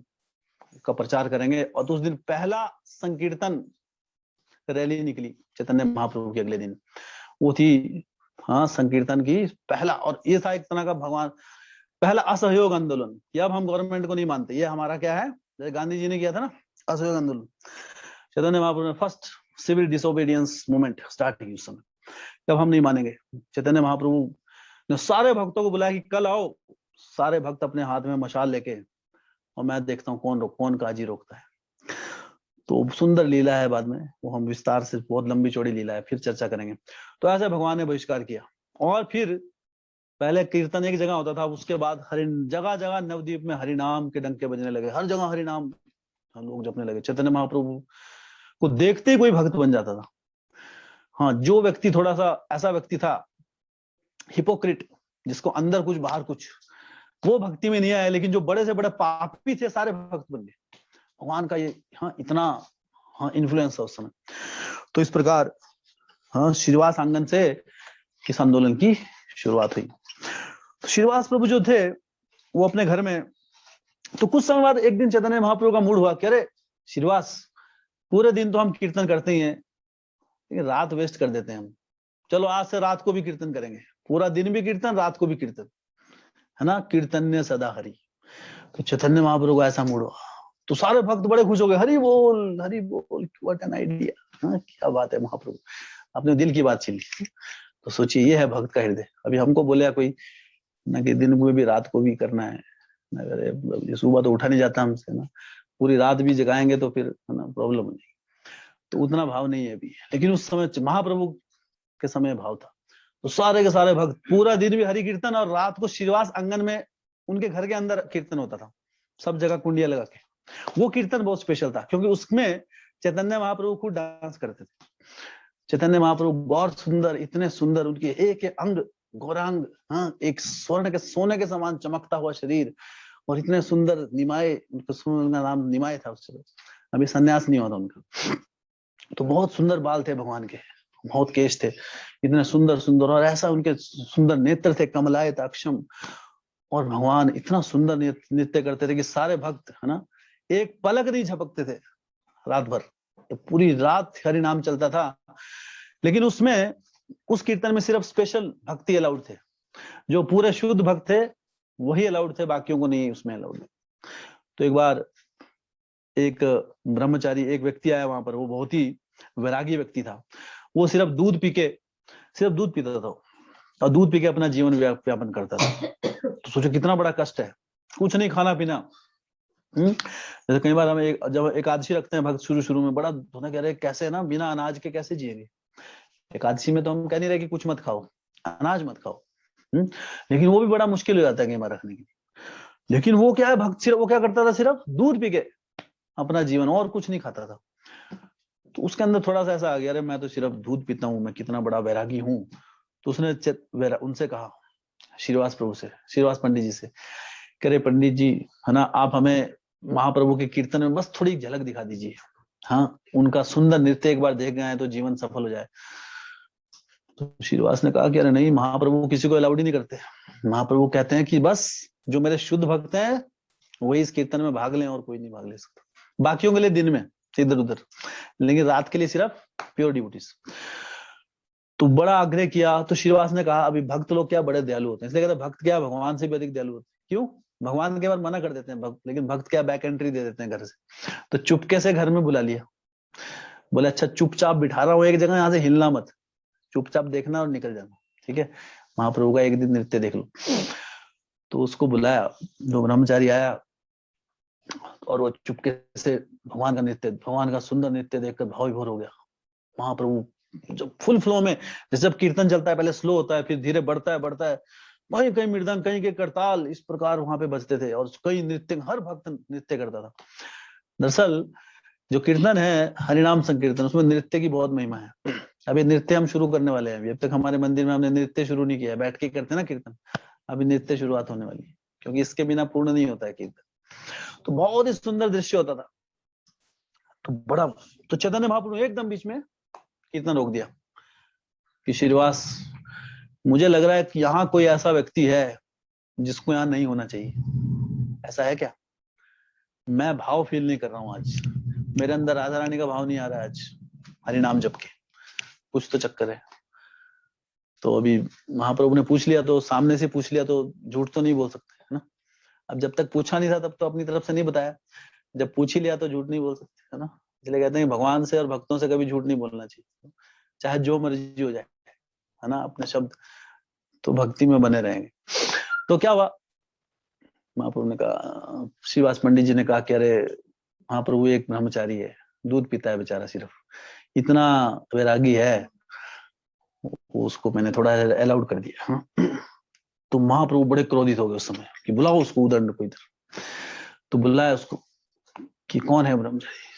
का प्रचार करेंगे। और तो उस दिन पहला संकीर्तन रैली निकली चैतन्य महाप्रभु के अगले दिन, वो थी, हाँ, संकीर्तन की पहला। और ये था एक तरह का भगवान पहला असहयोग आंदोलन कि अब हम गवर्नमेंट को नहीं मानते, ये हमारा क्या है, जैसे गांधी जी ने किया था ना असहयोग आंदोलन, चैतन्य महाप्रभु ने first civil disobedience movement start की उस समय, तब हम नहीं मानेंगे। चैतन्य महाप्रभु ने सारे भक्तों को बुलाया कि कल आओ, सारे भक्त अपने हाथ में मशाल लेके, और मैं देखता हूँ कौन काजी रोकता है। तो सुंदर लीला है, बाद में वो हम विस्तार से, बहुत लंबी चौड़ी लीला है, फिर चर्चा करेंगे। तो ऐसे भगवान ने बहिष्कार किया, और फिर पहले कीर्तन एक जगह होता था, उसके बाद जगह जगह नवद्वीप में हरिनाम के डंके बजने लगे, हर जगह हरिनाम हम लोग जपने लगे। चैतन्य महाप्रभु को देखते ही कोई भक्त बन जाता था, हाँ, जो व्यक्ति थोड़ा सा ऐसा व्यक्ति था हिपोक्रिट, जिसको अंदर कुछ बाहर कुछ, वो भक्ति में नहीं आया, लेकिन जो बड़े से बड़े पापी थे सारे भक्त बन गए। भगवान का ये हाँ इतना हाँ इन्फ्लुएंस है उस समय। तो इस प्रकार हाँ श्रीवास आंगन से इस आंदोलन की शुरुआत हुई। तो श्रीवास प्रभु जो थे वो अपने घर में, तो कुछ समय बाद एक दिन चैतन्य महाप्रभु का मूड हुआ कि अरे श्रीवास, पूरे दिन तो हम कीर्तन करते ही हैं, लेकिन रात वेस्ट कर देते हैं हम, चलो आज से रात को भी कीर्तन करेंगे, पूरा दिन भी कीर्तन, रात को भी कीर्तन, है ना, कीर्तन्य सदा हरि। तो चैतन्य महाप्रभु का ऐसा मूड हुआ, तो सारे भक्त बड़े खुश हो गए, हरि बोल हरि बोल, व्हाट एन आइडिया, हाँ क्या बात है महाप्रभु, अपने दिल की बात छीन ली। तो सोचिए ये है भक्त का हृदय। अभी हमको बोले कोई ना कि दिन में भी रात को भी करना है, अगर सुबह तो उठा नहीं जाता हमसे ना, पूरी रात भी जगाएंगे तो फिर है ना प्रॉब्लम नहीं, तो उतना भाव नहीं है अभी। लेकिन उस समय महाप्रभु के समय भाव था। तो सारे के सारे भक्त पूरा दिन भी हरि कीर्तन, और रात को श्रीवास आंगन में उनके घर के अंदर कीर्तन होता था, सब जगह कुंडिया लगा के। वो कीर्तन बहुत स्पेशल था क्योंकि उसमें चैतन्य महाप्रभु खुद डांस करते थे। चैतन्य महाप्रभु बहुत सुंदर, इतने सुंदर, उनके एक एक अंग गौरांग, हाँ एक स्वर्ण के सोने के समान चमकता हुआ शरीर, और इतने सुंदर निमाय, उनका नाम निमाय था उस समय, अभी संन्यास नहीं हुआ था उनका। तो बहुत सुंदर बाल थे भगवान के, बहुत केश थे, इतने सुंदर सुंदर, और ऐसा उनके सुंदर नेत्र थे, कमलायत अक्षम, और भगवान इतना सुंदर नृत्य करते थे कि सारे भक्त है ना एक पलक नहीं झपकते थे रात भर, पूरी रात हरि नाम चलता था। लेकिन उसमें उस कीर्तन में सिर्फ स्पेशल भक्ति अलाउड थे, जो पूरे शुद्ध भक्त थे वही अलाउड थे, बाकियों को नहीं उसमें अलाउड है। तो एक बार एक ब्रह्मचारी, एक व्यक्ति आया वहां पर, वो बहुत ही वैरागी व्यक्ति था, वो सिर्फ दूध पीता था, और दूध पी के अपना जीवन व्यापन करता था। तो सोचो कितना बड़ा कष्ट है, कुछ नहीं खाना पीना। जैसे कई बार हम जब एकादशी रखते हैं भक्त शुरू में बड़ा धोना कह रहे कैसे ना बिना अनाज के कैसे जिएंगे। एकादशी में तो हम कह नहीं रहे कि कुछ मत खाओ, अनाज मत खाओ, लेकिन वो भी बड़ा मुश्किल हो जाता है कई बार रखने के लिए। लेकिन वो क्या है, भक्त सिर्फ वो क्या करता था, सिर्फ दूध पी के अपना जीवन, और कुछ नहीं खाता था। तो उसके अंदर थोड़ा सा ऐसा आ गया, अरे मैं तो सिर्फ दूध पीता हूँ, मैं कितना बड़ा वैरागी हूँ। तो उसने उनसे कहा, श्रीवास प्रभु से, श्रीवास पंडित जी से, कह रहे पंडित जी है ना, आप हमें महाप्रभु के कीर्तन में बस थोड़ी झलक दिखा दीजिए, हाँ उनका सुंदर नृत्य एक बार देख गए तो जीवन सफल हो जाए। तो श्रीवास ने कहा कि अरे नहीं, महाप्रभु किसी को अलाउड ही नहीं करते, महाप्रभु कहते हैं कि बस जो मेरे शुद्ध भक्त हैं वही इस कीर्तन में भाग लें, और कोई नहीं भाग ले सकता, बाकियों के लिए दिन में इधर उधर, लेकिन रात के लिए सिर्फ प्योर डिवोटीज। तो बड़ा आग्रह किया। तो श्रीवास ने कहा, अभी भक्त लोग क्या बड़े दयालु होते हैं, इसलिए कहते हैं भक्त क्या भगवान से भी अधिक दयालु होते हैं। क्यों? भगवान के बार मना कर देते हैं भक्त, लेकिन भक्त क्या बैक एंट्री दे देते हैं घर से। तो चुपके से घर में बुला लिया, बोले अच्छा चुपचाप बिठा रहा हूँ एक जगह, यहाँ से हिलना मत, चुपचाप देखना और निकल जाना, ठीक है, महाप्रभु का एक दिन नृत्य देख लो। तो उसको बुलाया, जो ब्रह्मचारी आया, और वो चुपके से भगवान का नृत्य, भगवान का सुंदर नृत्य देखकर भाव विभोर हो गया। महाप्रभु जब फुल फ्लो में, जैसे जब कीर्तन चलता है पहले स्लो होता है, फिर धीरे बढ़ता है, वहीं कहीं मृदंग, कहीं के करताल, इस प्रकार वहां पे बजते थे, और कई नृत्य, हर भक्त नृत्य करता था। दरअसल जो कीर्तन है हरिनाम संकीर्तन, उसमें नृत्य की बहुत महिमा है। अभी नृत्य हम शुरू करने वाले हैं, अभी अब तक हमारे मंदिर में हमने नृत्य शुरू नहीं किया, बैठ के करते ना कीर्तन, अभी नृत्य शुरुआत होने वाली है, क्योंकि इसके बिना पूर्ण नहीं होता है कीर्तन। तो बहुत ही सुंदर दृश्य होता था। तो बड़ा, तो चैतन्य महाप्रभु एकदम बीच में कीर्तन रोक दिया कि श्रीवास, मुझे लग रहा है कि यहाँ कोई ऐसा व्यक्ति है जिसको यहाँ नहीं होना चाहिए, ऐसा है क्या? मैं भाव फील नहीं कर रहा हूँ आज, मेरे अंदर राधा रानी का भाव नहीं आ रहा है आज हरि नाम जप के, कुछ तो चक्कर है। तो अभी महाप्रभु ने पूछ लिया, तो सामने से पूछ लिया तो झूठ तो नहीं बोल सकते, है ना। अब जब तक पूछा नहीं था तब तो अपनी तरफ से नहीं बताया, जब पूछ ही लिया तो झूठ नहीं बोल सकते, है ना। इसलिए कहते हैं भगवान से और भक्तों से कभी झूठ नहीं बोलना चाहिए, चाहे जो मर्जी हो जाए, है ना, अपने शब्द तो भक्ति में बने रहेंगे। तो क्या हुआ, महाप्रभु ने कहा, श्रीवास पंडित जी ने कहा कि अरे महाप्रभु एक ब्रह्मचारी है, दूध पीता है बेचारा, सिर्फ इतना वैरागी है, उसको मैंने थोड़ा अलाउड कर दिया। तो महाप्रभु बड़े क्रोधित हो गए उस समय कि बुलाओ उसको उदंड को इधर। तो बुलाया उसको कि कौन है ब्रह्मचारी।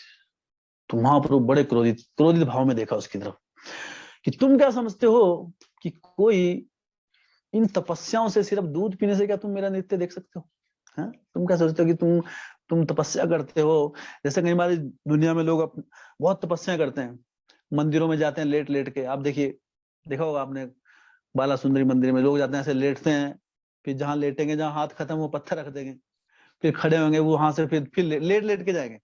तो महाप्रभु बड़े क्रोधित भाव में देखा उसकी तरफ कि तुम क्या समझते हो कि कोई इन तपस्याओं से, सिर्फ दूध पीने से क्या तुम मेरा नृत्य देख सकते हो? हाँ, तुम क्या सोचते हो कि तुम तपस्या करते हो? जैसे कई बार दुनिया में लोग बहुत तपस्या करते हैं, मंदिरों में जाते हैं लेट लेट के। आप देखिए, देखा होगा आपने, बाला सुंदरी मंदिर में लोग जाते हैं, ऐसे लेटते हैं, फिर जहां लेटेंगे, जहां हाथ खत्म वो पत्थर रख देंगे, फिर खड़े होंगे वो, वहां से फिर लेट लेट के जाएंगे।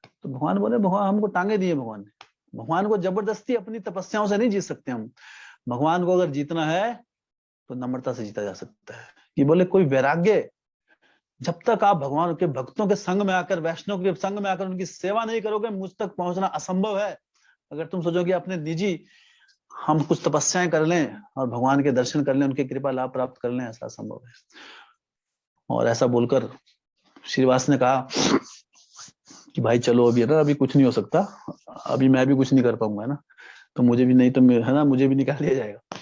तो भगवान बोले, भगवान हमको टांगे दिए भगवान ने। भगवान को जबरदस्ती अपनी तपस्याओं से नहीं जीत सकते हम। भगवान को अगर जीतना है तो नम्रता से जीता जा सकता है। ये बोले कोई वैराग्य, जब तक आप भगवान के भक्तों के संग में आकर, वैष्णव के संग में आकर उनकी सेवा नहीं करोगे, मुझ तक पहुंचना असंभव है। अगर तुम सोचोगे अपने निजी हम कुछ तपस्याएं कर लें और भगवान के दर्शन कर लें, उनकी कृपा लाभ प्राप्त कर लें, ऐसा असंभव है। और ऐसा बोलकर श्रीवास ने कहा कि भाई चलो, अभी है ना, अभी कुछ नहीं हो सकता, अभी मैं भी कुछ नहीं कर पाऊंगा, है ना, तो मुझे भी नहीं, तो है ना, मुझे भी निकाल दिया जाएगा।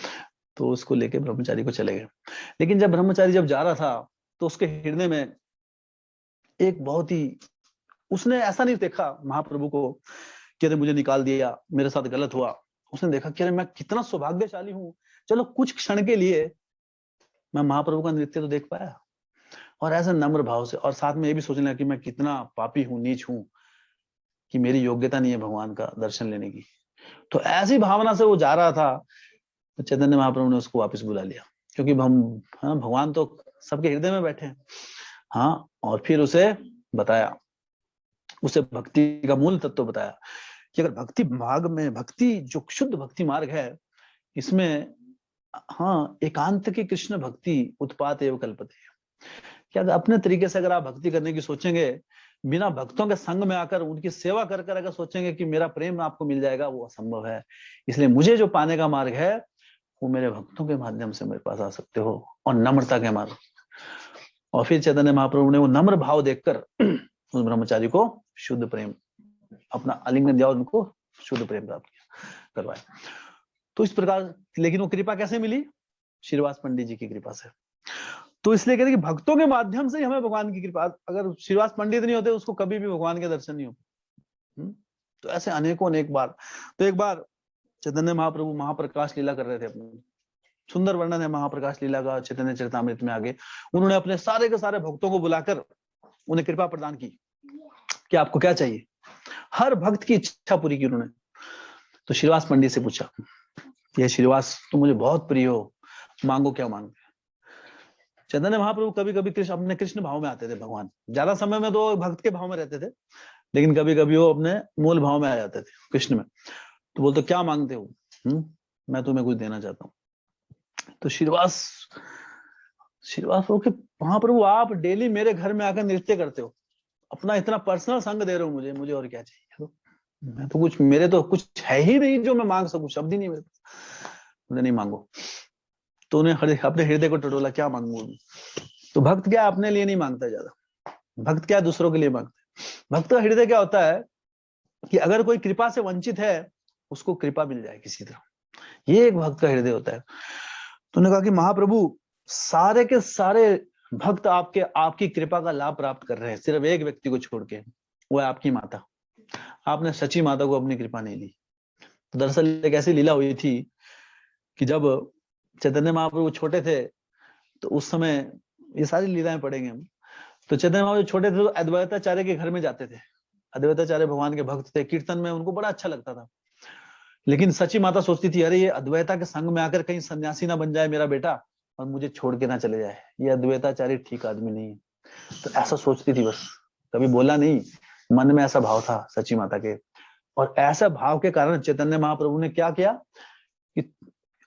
तो उसको लेके ब्रह्मचारी को चले गए। लेकिन जब ब्रह्मचारी जब जा रहा था तो उसके हृदय में एक बहुत ही, उसने ऐसा नहीं देखा महाप्रभु को कि अरे मुझे निकाल दिया, मेरे साथ गलत हुआ। उसने देखा कि अरे मैं कितना सौभाग्यशाली हूँ, चलो कुछ क्षण के लिए मैं महाप्रभु का नृत्य तो देख पाया। और ऐसे नम्र भाव से, और साथ में ये भी सोचने लगा कि मैं कितना पापी हूँ, नीच हूँ, कि मेरी योग्यता नहीं है भगवान का दर्शन लेने की। तो ऐसी भावना से वो जा रहा था, तो चैतन्य महाप्रभु ने उसको वापस बुला लिया, क्योंकि हम, हाँ, भगवान तो सबके हृदय में बैठे हैं। हाँ, और फिर उसे बताया, उसे भक्ति का मूल तत्व बताया कि अगर भक्ति मार्ग में, भक्ति जो शुद्ध भक्ति मार्ग है, इसमें हाँ, एकांत की कृष्ण भक्ति उत्पात एवं कल्पते। क्या अपने तरीके से अगर आप भक्ति करने की सोचेंगे, बिना भक्तों के संग में आकर उनकी सेवा कर कर अगर सोचेंगे कि मेरा प्रेम आपको मिल जाएगा, वो असंभव है। इसलिए मुझे जो पाने का मार्ग है वो मेरे भक्तों के माध्यम से मेरे पास आ सकते हो, और नम्रता के मार्ग। और फिर चैतन्य महाप्रभु ने वो नम्र भाव देखकर उस ब्रह्मचारी को शुद्ध प्रेम, अपना आलिंगन दिया, उनको शुद्ध प्रेम प्राप्त करवाया। तो इस प्रकार, लेकिन वो कृपा कैसे मिली? श्रीवास पंडित जी की कृपा से। तो इसलिए कहते हैं कि भक्तों के माध्यम से ही हमें भगवान की कृपा, अगर श्रीवास पंडित नहीं होते उसको कभी भी भगवान के दर्शन नहीं होते। तो ऐसे अनेकों अनेक बार। तो एक बार चैतन्य महाप्रभु महाप्रकाश लीला कर रहे थे अपने, सुंदर वर्णन है महाप्रकाश लीला का चैतन्य चरितामृत में आगे। उन्होंने अपने सारे के सारे भक्तों को बुलाकर उन्हें कृपा प्रदान की कि आपको क्या चाहिए। हर भक्त की इच्छा पूरी की उन्होंने। तो श्रीवास पंडित से पूछा, ये श्रीवास तुम मुझे बहुत प्रिय हो, मांगो क्या मांगते। चैतन्य महाप्रभु कभी कभी कृष्ण, अपने कृष्ण भाव में आते थे भगवान, ज्यादा समय में तो भक्त के भाव में रहते थे, लेकिन कभी कभी वो अपने मूल भाव में आ जाते थे कृष्ण में। तो बोलते क्या मांगते हो? मैं तुम्हें कुछ देना चाहता हूँ। तो श्रीवास के महाप्रभु, आप डेली मेरे घर में आकर नृत्य करते हो, अपना इतना पर्सनल संग दे रहे हो मुझे और क्या चाहिए? मैं तो कुछ, मेरे तो कुछ है ही नहीं जो मैं मांग सकूं, शब्द ही नहीं मेरे पास। मुझे नहीं मांगो। तो उन्हें अपने हृदय को टटोला, क्या मांगू? तो भक्त क्या अपने लिए नहीं मांगता ज्यादा, भक्त क्या दूसरों के लिए मांगता है। भक्त का हृदय क्या होता है कि अगर कोई कृपा से वंचित है, उसको कृपा मिल जाए किसी तरह, ये एक भक्त का हृदय होता है। तो उन्होंने कहा कि महाप्रभु, सारे के सारे भक्त आपकी कृपा का लाभ प्राप्त कर रहे हैं, सिर्फ एक व्यक्ति को छोड़ के, वो है आपकी माता। आपने सची माता को अपनी कृपा नहीं दी। तो दरअसल एक ऐसी लीला हुई थी कि जब चैतन्य महाप्रभु छोटे थे, तो उस समय, ये सारी लीलाएं पढ़ेंगे हम, तो चैतन्य महाप्रभु छोटे थे तो अद्वैताचार्य के घर में जाते थे। अद्वैताचार्य भगवान के भक्त थे, कीर्तन में उनको बड़ा अच्छा लगता था। लेकिन सची माता सोचती थी, अरे ये अद्वैता के संग में आकर कहीं सन्यासी ना बन जाए मेरा बेटा और मुझे छोड़ के ना चले जाए, ये अद्वैताचार्य ठीक आदमी नहीं है। तो ऐसा सोचती थी, बस कभी बोला नहीं, मन में ऐसा भाव था सची माता के। और ऐसा भाव के कारण चैतन्य महाप्रभु ने क्या किया कि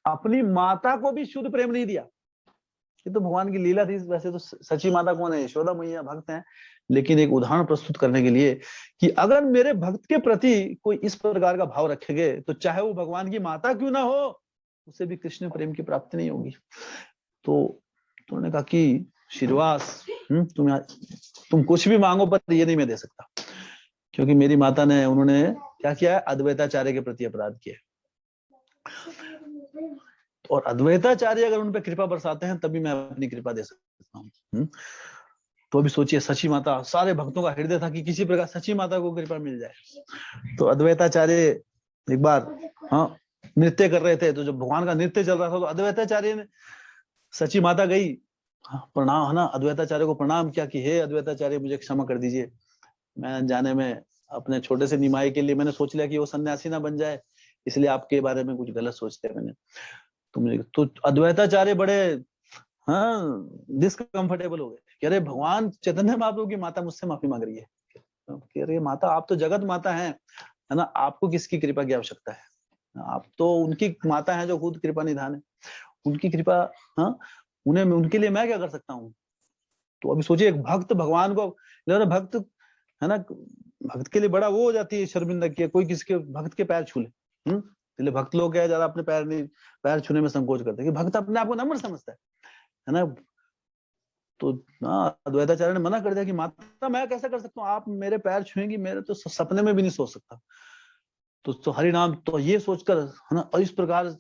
अपनी माता को भी शुद्ध प्रेम नहीं दिया। ये तो भगवान की लीला थी। वैसे तो सची माता कौन है? यशोदा मैया भक्त हैं, लेकिन एक उदाहरण प्रस्तुत करने के लिए कि अगर मेरे भक्त के प्रति कोई इस प्रकार का भाव रखेंगे, तो चाहे वो भगवान की माता क्यों ना हो, उसे भी कृष्ण प्रेम की प्राप्ति नहीं होगी। तो उन्होंने कहा कि श्रीवास, तुम कुछ भी मांगो, पर ये नहीं मैं दे सकता, क्योंकि मेरी माता ने, उन्होंने क्या किया है, अद्वैताचार्य के प्रति अपराध किया। और अद्वैताचार्य अगर उन पर कृपा बरसाते हैं, तभी मैं अपनी कृपा दे सकता हूँ। तो अभी सोचिए, सची माता, सारे भक्तों का हृदय था कि किसी प्रकार सची माता को कृपा मिल जाए। तो अद्वैताचार्य एक बार, हाँ, नृत्य कर रहे थे, तो जब भगवान का नृत्य चल रहा था तो अद्वैताचार्य ने, सची माता गई, प्रणाम, है ना, अद्वैताचार्य को प्रणाम किया कि हे अद्वैताचार्य मुझे क्षमा कर दीजिए, मैं अनजाने में अपने छोटे से निमाई के लिए मैंने सोच लिया कि वो सन्यासी ना बन जाए, इसलिए आपके बारे में कुछ गलत सोच लिया मैंने। तो मुझे तो अद्वैताचार्य बड़े, हाँ, डिसकंफर्टेबल हो गए कि अरे भगवान चैतन्य महाप्रभु की माता मुझसे माफी मांग रही है। तो कह रही है माता आप तो जगत माता है ना, आपको किसकी कृपा की आवश्यकता है, आप तो उनकी माता है जो खुद कृपा निधान है, उनकी कृपा, हाँ, उन्हें, उनके लिए मैं क्या कर सकता हूँ। तो अभी सोचिए एक भक्त भगवान को, भक्त, है ना, भक्त के लिए बड़ा वो हो जाती है शर्मिंदा की कोई किसी के भक्त के पैर छू ले, इसलिए भक्त लोग क्या है, ज्यादा अपने पैर नहीं, पैर छूने में संकोच करते हैं, कि भक्त अपने आप को नम्र समझता है ना। तो अद्वैताचार्य ने मना कर दिया कि माता मैं कैसे कर सकता हूँ, आप मेरे पैर छुएंगी, मेरे तो सपने में भी नहीं सोच सकता। तो हरि नाम, तो ये सोचकर, है ना, और इस प्रकार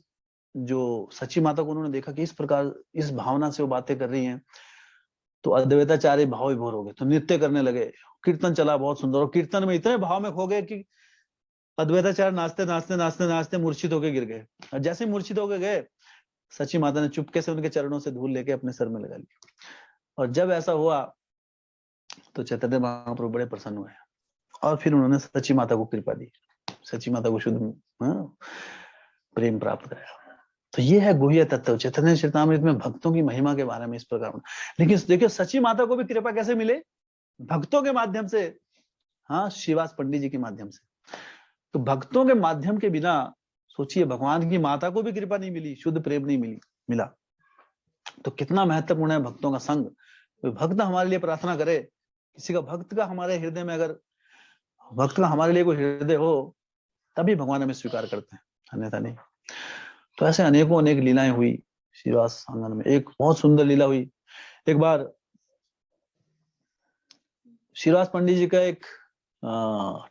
जो सच्ची माता को उन्होंने देखा कि इस प्रकार इस भावना से वो बातें कर रही हैं, तो अद्वैताचार्य भाव विभोर हो गए, तो नृत्य करने लगे, कीर्तन चला बहुत सुंदर, और कीर्तन में इतने भाव में खो गए कि अद्वैताचार्य नाचते नाचते नाचते नाचते मूर्छित होकर गिर गए। और जैसे मूर्छित होकर गए, सच्ची माता ने चुपके से उनके चरणों से धूल लेके अपने सर में लगा ली। और जब ऐसा हुआ तो चैतन्य महाप्रभु बड़े प्रसन्न हुए, और फिर उन्होंने सच्ची माता को कृपा दी, सच्ची माता को शुद्ध, हाँ, प्रेम प्राप्त कराया। तो ये है गुह्य तत्व चैतन्य चरितामृत में भक्तों की महिमा के बारे में इस प्रकार। लेकिन देखिए सच्ची माता को भी कृपा कैसे मिले, भक्तों के माध्यम से, हाँ, श्रीवास पंडित जी के माध्यम से। तो भक्तों के माध्यम के बिना सोचिए भगवान की माता को भी कृपा नहीं मिली, शुद्ध प्रेम नहीं मिला। तो कितना महत्वपूर्ण है भक्तों का संग। कोई भक्त हमारे लिए प्रार्थना करे, किसी का भक्त का हमारे हृदय में, अगर भक्त का हमारे लिए कोई हृदय हो, तभी भगवान हमें स्वीकार करते हैं, अन्यथा नहीं। तो ऐसे अनेकों अनेक लीलाएं हुई श्रीवास आंगन में। एक बहुत सुंदर लीला हुई, एक बार श्रीवास पंडित जी का एक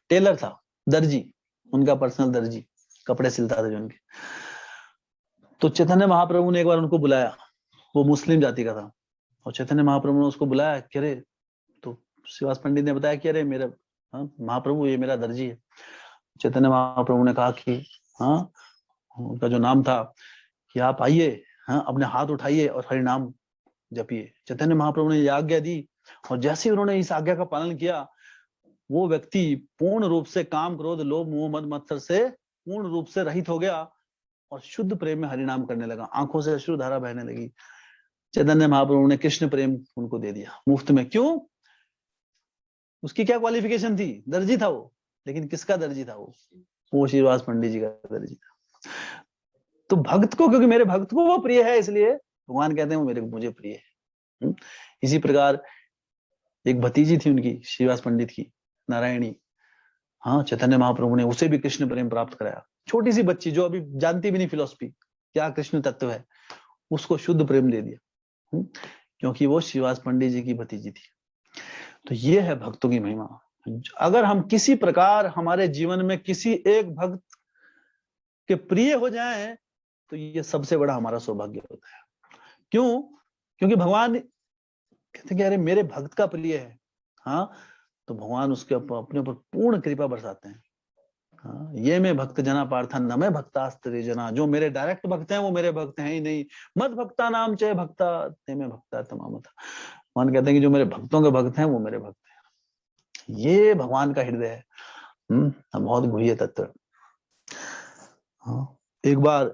टेलर था, दर्जी, उनका पर्सनल दर्जी, कपड़े सिलता था जो उनके। तो चैतन्य महाप्रभु ने एक बार उनको बुलाया, वो मुस्लिम जाति का था, और चैतन्य महाप्रभु ने उसको बुलाया कि अरे, तो श्रीवास पंडित ने बताया कि अरे मेरा, हाँ, महाप्रभु ये मेरा दर्जी है। चैतन्य महाप्रभु ने कहा कि हाँ, उनका जो नाम था कि आप आइए, हाँ, अपने हाथ उठाइए और हरि नाम जपिए। चैतन्य महाप्रभु ने ये आज्ञा दी, और जैसे उन्होंने इस आज्ञा का पालन किया, वो व्यक्ति पूर्ण रूप से काम क्रोध लोभ मोह मद मत्सर से पूर्ण रूप से रहित हो गया, और शुद्ध प्रेम में हरिनाम करने लगा, आंखों से अश्रु धारा बहने लगी। चैतन्य महाप्रभु ने कृष्ण प्रेम उनको दे दिया मुफ्त में। क्यों? उसकी क्या क्वालिफिकेशन थी? दर्जी था वो, लेकिन किसका दर्जी था वो श्रीवास पंडित जी का दर्जी था। तो भक्त को, क्योंकि मेरे भक्त को वो प्रिय है, इसलिए भगवान कहते हैं वो मुझे प्रिय है। इसी प्रकार एक भतीजी थी उनकी, श्रीवास पंडित की, नारायणी, हाँ, चैतन्य महाप्रभु ने उसे भी कृष्ण प्रेम प्राप्त कराया। छोटी सी बच्ची जो अभी जानती भी नहीं फिलोसफी क्या कृष्ण तत्व है, उसको शुद्ध प्रेम दे दिया, क्योंकि वो श्रीवास पंडित जी की भतीजी थी। तो ये है भक्तों की महिमा। अगर हम किसी प्रकार हमारे जीवन में किसी एक भक्त के प्रिय हो जाएं, तो ये सबसे बड़ा हमारा सौभाग्य होता है। क्यों? क्योंकि भगवान कहते हैं कि अरे मेरे भक्त का प्रिय है, हाँ, तो भगवान उसके अपने ऊपर पूर्ण कृपा बरसाते हैं। हाँ, ये मैं भक्त जना पार्था न मैं भक्तास्त्रे जना, जो मेरे डायरेक्ट भक्त हैं वो मेरे भक्त हैं ही नहीं, मत भक्ता नाम चाहे भक्ता ते में भक्ता तमाम था। भगवान कहते हैं कि जो मेरे भक्तों के भक्त हैं वो मेरे भक्त हैं। ये भगवान का हृदय है, बहुत गुह्य तत्व। हाँ, एक बार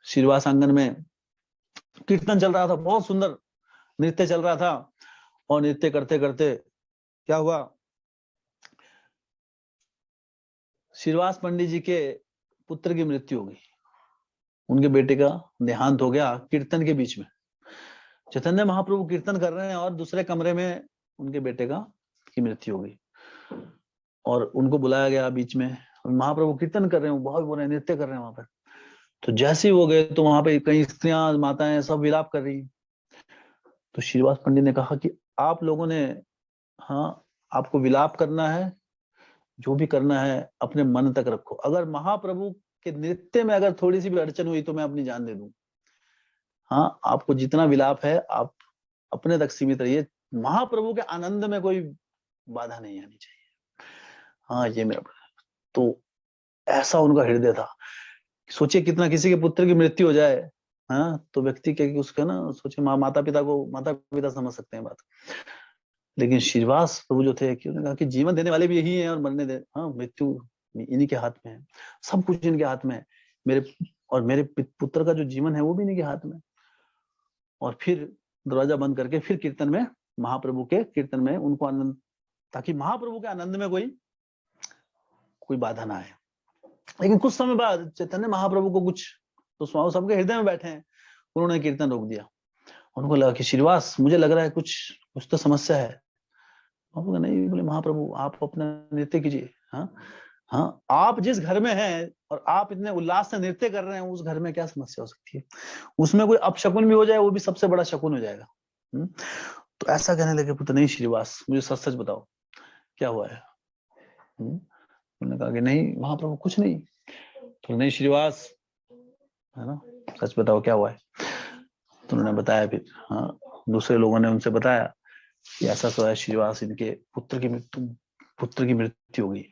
श्रीवास आंगन में कीर्तन चल रहा था, बहुत सुंदर नृत्य चल रहा था, और नृत्य करते करते क्या हुआ, श्रीवास पंडित जी के पुत्र की मृत्यु हो गई, उनके बेटे का देहांत हो गया कीर्तन के बीच में। चैतन्य महाप्रभु कीर्तन कर रहे हैं और दूसरे कमरे में उनके बेटे की मृत्यु हो गई, और उनको बुलाया गया बीच में। महाप्रभु कीर्तन कर रहे हैं, बहुत बोल रहे हैं, नृत्य कर रहे हैं वहां पर। तो जैसे ही वो गए तो वहां पे कई स्त्रियां माताएं सब विलाप कर रही। तो श्रीवास पंडित ने कहा कि आप लोगों ने, हाँ, आपको विलाप करना है, जो भी करना है अपने मन तक रखो, अगर महाप्रभु के नृत्य में अगर थोड़ी सी भी अड़चन हुई तो मैं अपनी जान दे दूं। हाँ, आपको जितना विलाप है आप अपने तक सीमित रहिए, महाप्रभु के आनंद में कोई बाधा नहीं आनी चाहिए। हाँ, ये मेरा, तो ऐसा उनका हृदय था सोचिए कितना किसी के पुत्र की मृत्यु हो जाए, हाँ, तो व्यक्ति के उसका ना सोचिए, माता पिता समझ सकते हैं बात। लेकिन श्रीवास प्रभु जो थे कि उन्होंने कहा कि जीवन देने वाले भी यही हैं और मरने दे, हाँ, मृत्यु इन्हीं के हाथ में है, सब कुछ इनके हाथ में है, मेरे पुत्र का जो जीवन है वो भी इन्हीं के हाथ में। और फिर दरवाजा बंद करके फिर कीर्तन में, महाप्रभु के कीर्तन में उनको आनंद, ताकि महाप्रभु के आनंद में कोई बाधा ना आए। लेकिन कुछ समय बाद चैतन्य महाप्रभु को कुछ, तो स्वामी सबके हृदय में बैठे हैं, उन्होंने कीर्तन रोक दिया। उनको लगा कि श्रीवास, मुझे लग रहा है कुछ तो समस्या है। नहीं, बोले महाप्रभु आप अपना नृत्य कीजिए। हाँ हाँ, आप जिस घर में हैं और आप इतने उल्लास से नृत्य कर रहे हैं, उस घर में क्या समस्या हो सकती है? उसमें कोई अपशकुन भी हो जाए, वो भी सबसे बड़ा शकुन हो जाएगा। तो ऐसा कहने लगे पुत्र, नहीं श्रीवास, मुझे सच सच बताओ क्या हुआ है। उन्होंने कहा कि नहीं महाप्रभु कुछ नहीं। तो नहीं श्रीवास, है ना, सच बताओ क्या हुआ है। तो उन्होंने बताया फिर, हाँ, दूसरे लोगों ने उनसे बताया कि ऐसा तो है श्रीवास, इनके पुत्र की मृत्यु हो गई।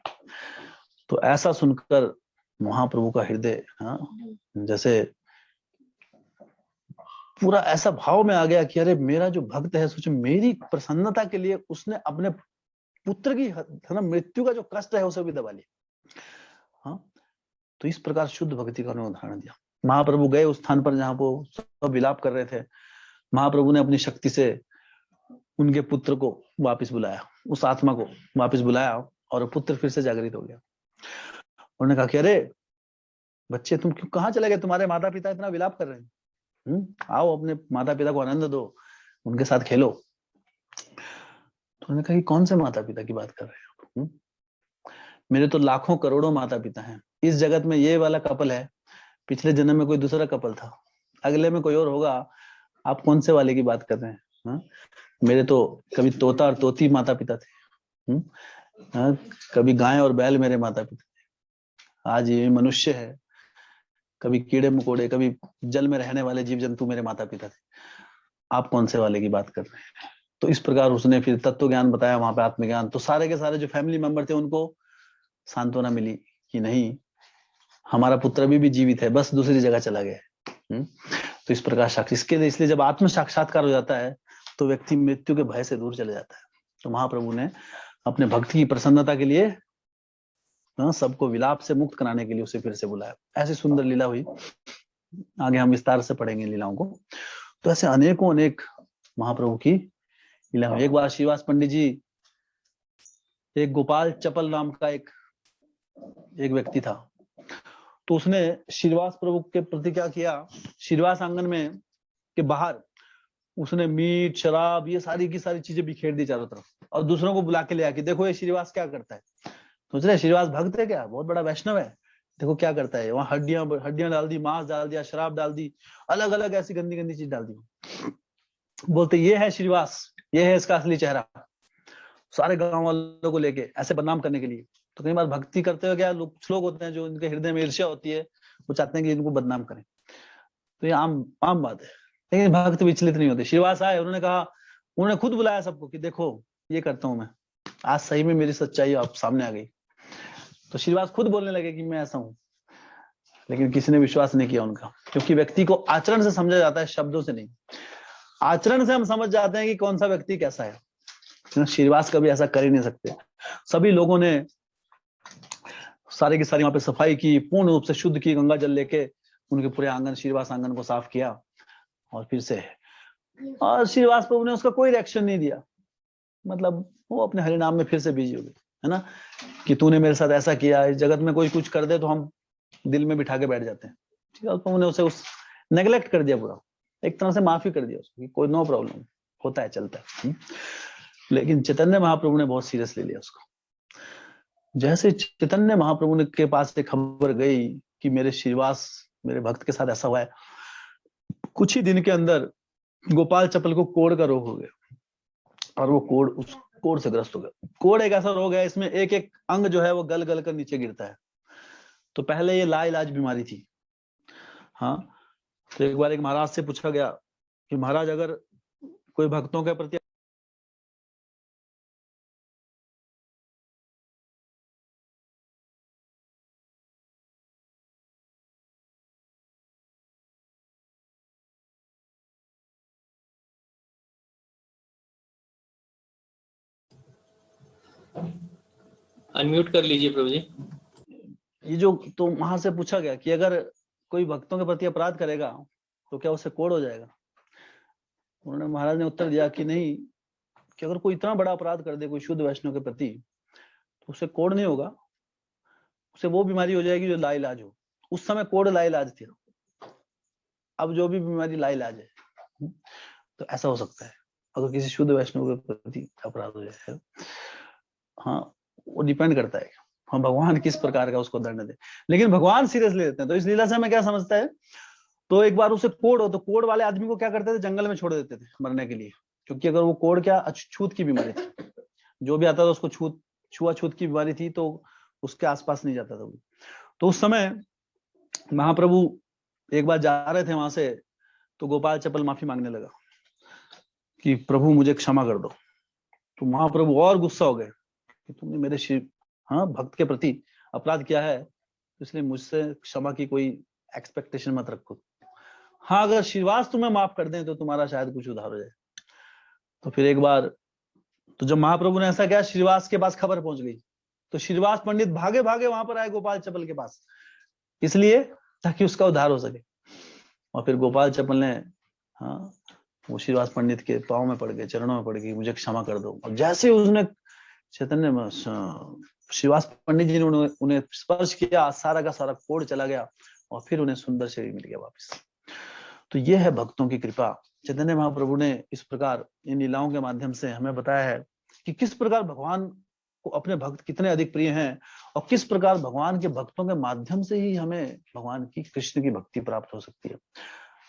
तो ऐसा सुनकर महाप्रभु का हृदय, हाँ, जैसे पूरा ऐसा भाव में आ गया कि अरे मेरा जो भक्त है, सोचो मेरी प्रसन्नता के लिए उसने अपने पुत्र की, है ना, मृत्यु का जो कष्ट है उसे भी दबा लिया। हाँ, तो इस प्रकार शुद्ध भक्ति का उन्होंने उदाहरण दिया। महाप्रभु गए उस स्थान पर जहां वो सब विलाप कर रहे थे। महाप्रभु ने अपनी शक्ति से उनके पुत्र को वापस बुलाया, उस आत्मा को वापस बुलाया, और पुत्र फिर से जागृत हो गया। उन्होंने कहा कि अरे बच्चे, तुम क्यों, कहाँ चले गए? तुम्हारे माता पिता इतना विलाप कर रहे हैं, आओ अपने माता पिता को आनंद दो, उनके साथ खेलो। तो उन्होंने कहा कि कौन से माता पिता की बात कर रहे हो? मेरे तो लाखों करोड़ों माता पिता हैं। इस जगत में ये वाला कपल है, पिछले जन्म में कोई दूसरा कपल था, अगले में कोई और होगा। आप कौन से वाले की बात कर रहे हैं? हा? मेरे तो कभी तोता और तोती माता पिता थे, हा? कभी गाय और बैल मेरे माता पिता थे, आज ये मनुष्य है, कभी कीड़े मकोड़े, कभी जल में रहने वाले जीव जंतु मेरे माता पिता थे। आप कौन से वाले की बात कर रहे हैं? तो इस प्रकार उसने फिर तत्व ज्ञान बताया वहां पे, आत्मज्ञान। तो सारे के सारे जो फैमिली मेंबर थे उनको सांत्वना मिली कि नहीं, हमारा पुत्र अभी भी जीवित है, बस दूसरी जगह चला गया। तो इस प्रकार इसके लिए, इसलिए जब आत्म साक्षात्कार हो जाता है तो व्यक्ति मृत्यु के भय से दूर चले जाता है। तो महाप्रभु ने अपने भक्त की प्रसन्नता के लिए, सबको विलाप से मुक्त कराने के लिए उसे फिर से बुलाया। ऐसी सुंदर लीला हुई, आगे हम विस्तार से पढ़ेंगे लीलाओं को। तो ऐसे अनेकों अनेक महाप्रभु की लीला हुई। एक बार श्रीवास पंडित जी, एक गोपाल चपल नाम का एक व्यक्ति था, तो उसने श्रीवास प्रभु के प्रति क्या किया, श्रीवास आंगन में के बाहर उसने मीट शराब ये सारी की सारी चीजें बिखेर दी चारों तरफ, और दूसरों को बुला के ले आके, देखो ये श्रीवास क्या करता है। सोच रहे श्रीवास भक्त है क्या, बहुत बड़ा वैष्णव है, देखो क्या करता है। वहां हड्डियां डाल दी, मांस डाल दिया, शराब डाल दी, अलग अलग ऐसी गंदी गंदी चीज डाल दी। बोलते ये है श्रीवास, ये है इसका असली चेहरा, सारे गांव वालों को लेके ऐसे बदनाम करने के लिए। तो कई बार भक्ति करते हुए क्या लोग होते हैं जो इनके हृदय में ईर्ष्या होती है, वो चाहते हैं कि इनको बदनाम करें। तो ये आम आम बात है, लेकिन भक्त विचलित नहीं होते। श्रीवास आए, उन्होंने कहा, उन्होंने खुद बुलाया सबको कि देखो ये करता हूं मैं, आज सही में मेरी सच्चाई आप सामने आ गई। तो श्रीवास खुद बोलने लगे कि मैं ऐसा हूं, लेकिन किसी ने विश्वास नहीं किया उनका, क्योंकि व्यक्ति को आचरण से समझा जाता है, शब्दों से नहीं। आचरण से हम समझ जाते हैं कि कौन सा व्यक्ति कैसा है। श्रीवास कभी ऐसा कर ही नहीं सकते। सभी लोगों ने सारे की सारी वहां पे सफाई की, पूर्ण रूप से शुद्ध की, गंगा जल लेके उनके पूरे आंगन, श्रीवास आंगन को साफ किया, और फिर से, और श्रीवास प्रभु ने उसका कोई रिएक्शन नहीं दिया। मतलब वो अपने हरि नाम में फिर से बिजी हो गए, है ना, कि तूने मेरे साथ ऐसा किया। इस जगत में कोई कुछ कर दे तो हम दिल में बिठा के बैठ जाते हैं। श्रीवास प्रभु ने उसे नेग्लेक्ट कर दिया पूरा, एक तरह से माफी कर दिया उसको, कोई नो प्रॉब्लम, होता है, चलता है। लेकिन चैतन्य महाप्रभु ने बहुत सीरियस ले लिया उसको। जैसे चैतन्य महाप्रभु ने के पास एक खबर गई कि मेरे श्रीवास, मेरे भक्त के साथ ऐसा हुआ है, कुछ ही दिन के अंदर गोपाल चपल को कोढ़ का रोग हो गया, और वो उस कोढ़ से ग्रस्त हो गया। कोढ़ एक ऐसा रोग है, इसमें एक एक अंग जो है वो गल गल कर नीचे गिरता है। तो पहले ये लाइलाज बीमारी थी। हाँ, तो एक बार एक महाराज से पूछा गया कि महाराज, अगर कोई भक्तों के प्रति अनम्यूट कर लीजिए प्रभु जी। ये जो तो वहां से पूछा गया कि अगर कोई भक्तों के प्रति अपराध करेगा तो क्या उससे कोढ़ हो जाएगा? उन्होंने महाराज ने उत्तर दिया कि नहीं, कि अगर कोई इतना बड़ा अपराध कर दे कोई शुद्ध वैष्णव के प्रति तो उससे कोढ़ नहीं होगा, उसे वो बीमारी हो जाएगी जो लाइलाज हो। उस समय कोढ़ लाइलाज थी, अब जो भी बीमारी लाइलाज है। तो ऐसा हो सकता है अगर किसी शुद्ध वैष्णव के प्रति अपराध हो जाए। हाँ, वो डिपेंड करता है हाँ भगवान किस प्रकार का उसको दंड दे, लेकिन भगवान सीरियस ले लेते हैं। तो इस लीला से हमें क्या समझता है, तो एक बार उसे कोढ़ हो तो कोढ़ वाले आदमी को क्या करते थे, जंगल में छोड़ देते थे मरने के लिए, क्योंकि अगर वो कोढ़ क्या अछूत की बीमारी थी, जो भी आता था उसको छुआछूत की बीमारी थी, तो उसके आसपास नहीं जाता था वो। तो उस समय महाप्रभु एक बार जा रहे थे वहां से, तो गोपाल चपल माफी मांगने लगा कि प्रभु मुझे क्षमा कर दो। तो महाप्रभु और गुस्सा हो गए कि तुमने मेरे शिव भक्त के प्रति अपराध किया है, इसलिए मुझसे क्षमा की कोई एक्सपेक्टेशन मत रखो। हाँ, अगर श्रीवास तुम्हें माफ कर दें तो तुम्हारा शायद कुछ उधार हो जाए। तो फिर एक बार तो जब महाप्रभु ने ऐसा किया, श्रीवास के पास खबर पहुंच गई, तो श्रीवास पंडित भागे भागे वहां पर आए गोपाल चपल के पास, इसलिए ताकि उसका उद्धार हो सके। और फिर गोपाल चपल ने वो श्रीवास पंडित के पाँव में पड़ गए, चरणों में पड़ गई, मुझे क्षमा कर दो। और जैसे उसने चैतन्य श्रीवास पंडित जी ने उन्हें स्पर्श किया, सारा का सारा कोढ़ चला गया और फिर उन्हें सुंदर शरीर मिल गया वापस। तो ये है भक्तों की कृपा। चैतन्य महाप्रभु ने इस प्रकार इन लीलाओं के माध्यम से हमें बताया है कि किस प्रकार भगवान को अपने भक्त कितने अधिक प्रिय हैं और किस प्रकार भगवान के भक्तों के माध्यम से ही हमें भगवान की, कृष्ण की भक्ति प्राप्त हो सकती है।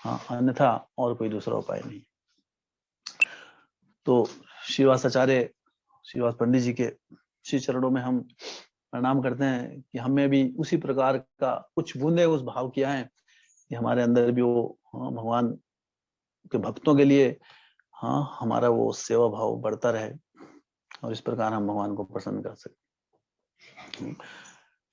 हाँ, अन्यथा और कोई दूसरा उपाय नहीं। तो श्रीवास आचार्य, श्रीवास पंडित जी के श्री चरणों में हम प्रणाम करते हैं कि हमें भी उसी प्रकार का कुछ बूंदे उस भाव किया है कि हमारे अंदर भी वो भगवान के भक्तों के लिए हमारा वो सेवा भाव बढ़ता रहे और इस प्रकार हम भगवान को प्रसन्न कर सके।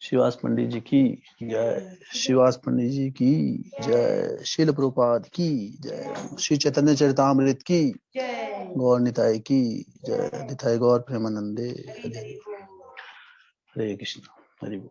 श्रीवास पंडित जी की जय, श्रीवास पंडित जी की जय, शील प्रभुपाद की जय, श्री चैतन्य चरितामृत की जय, गौर निताई की जय, निताई गौर प्रेमानंदे, हरे कृष्ण, हरि बोल।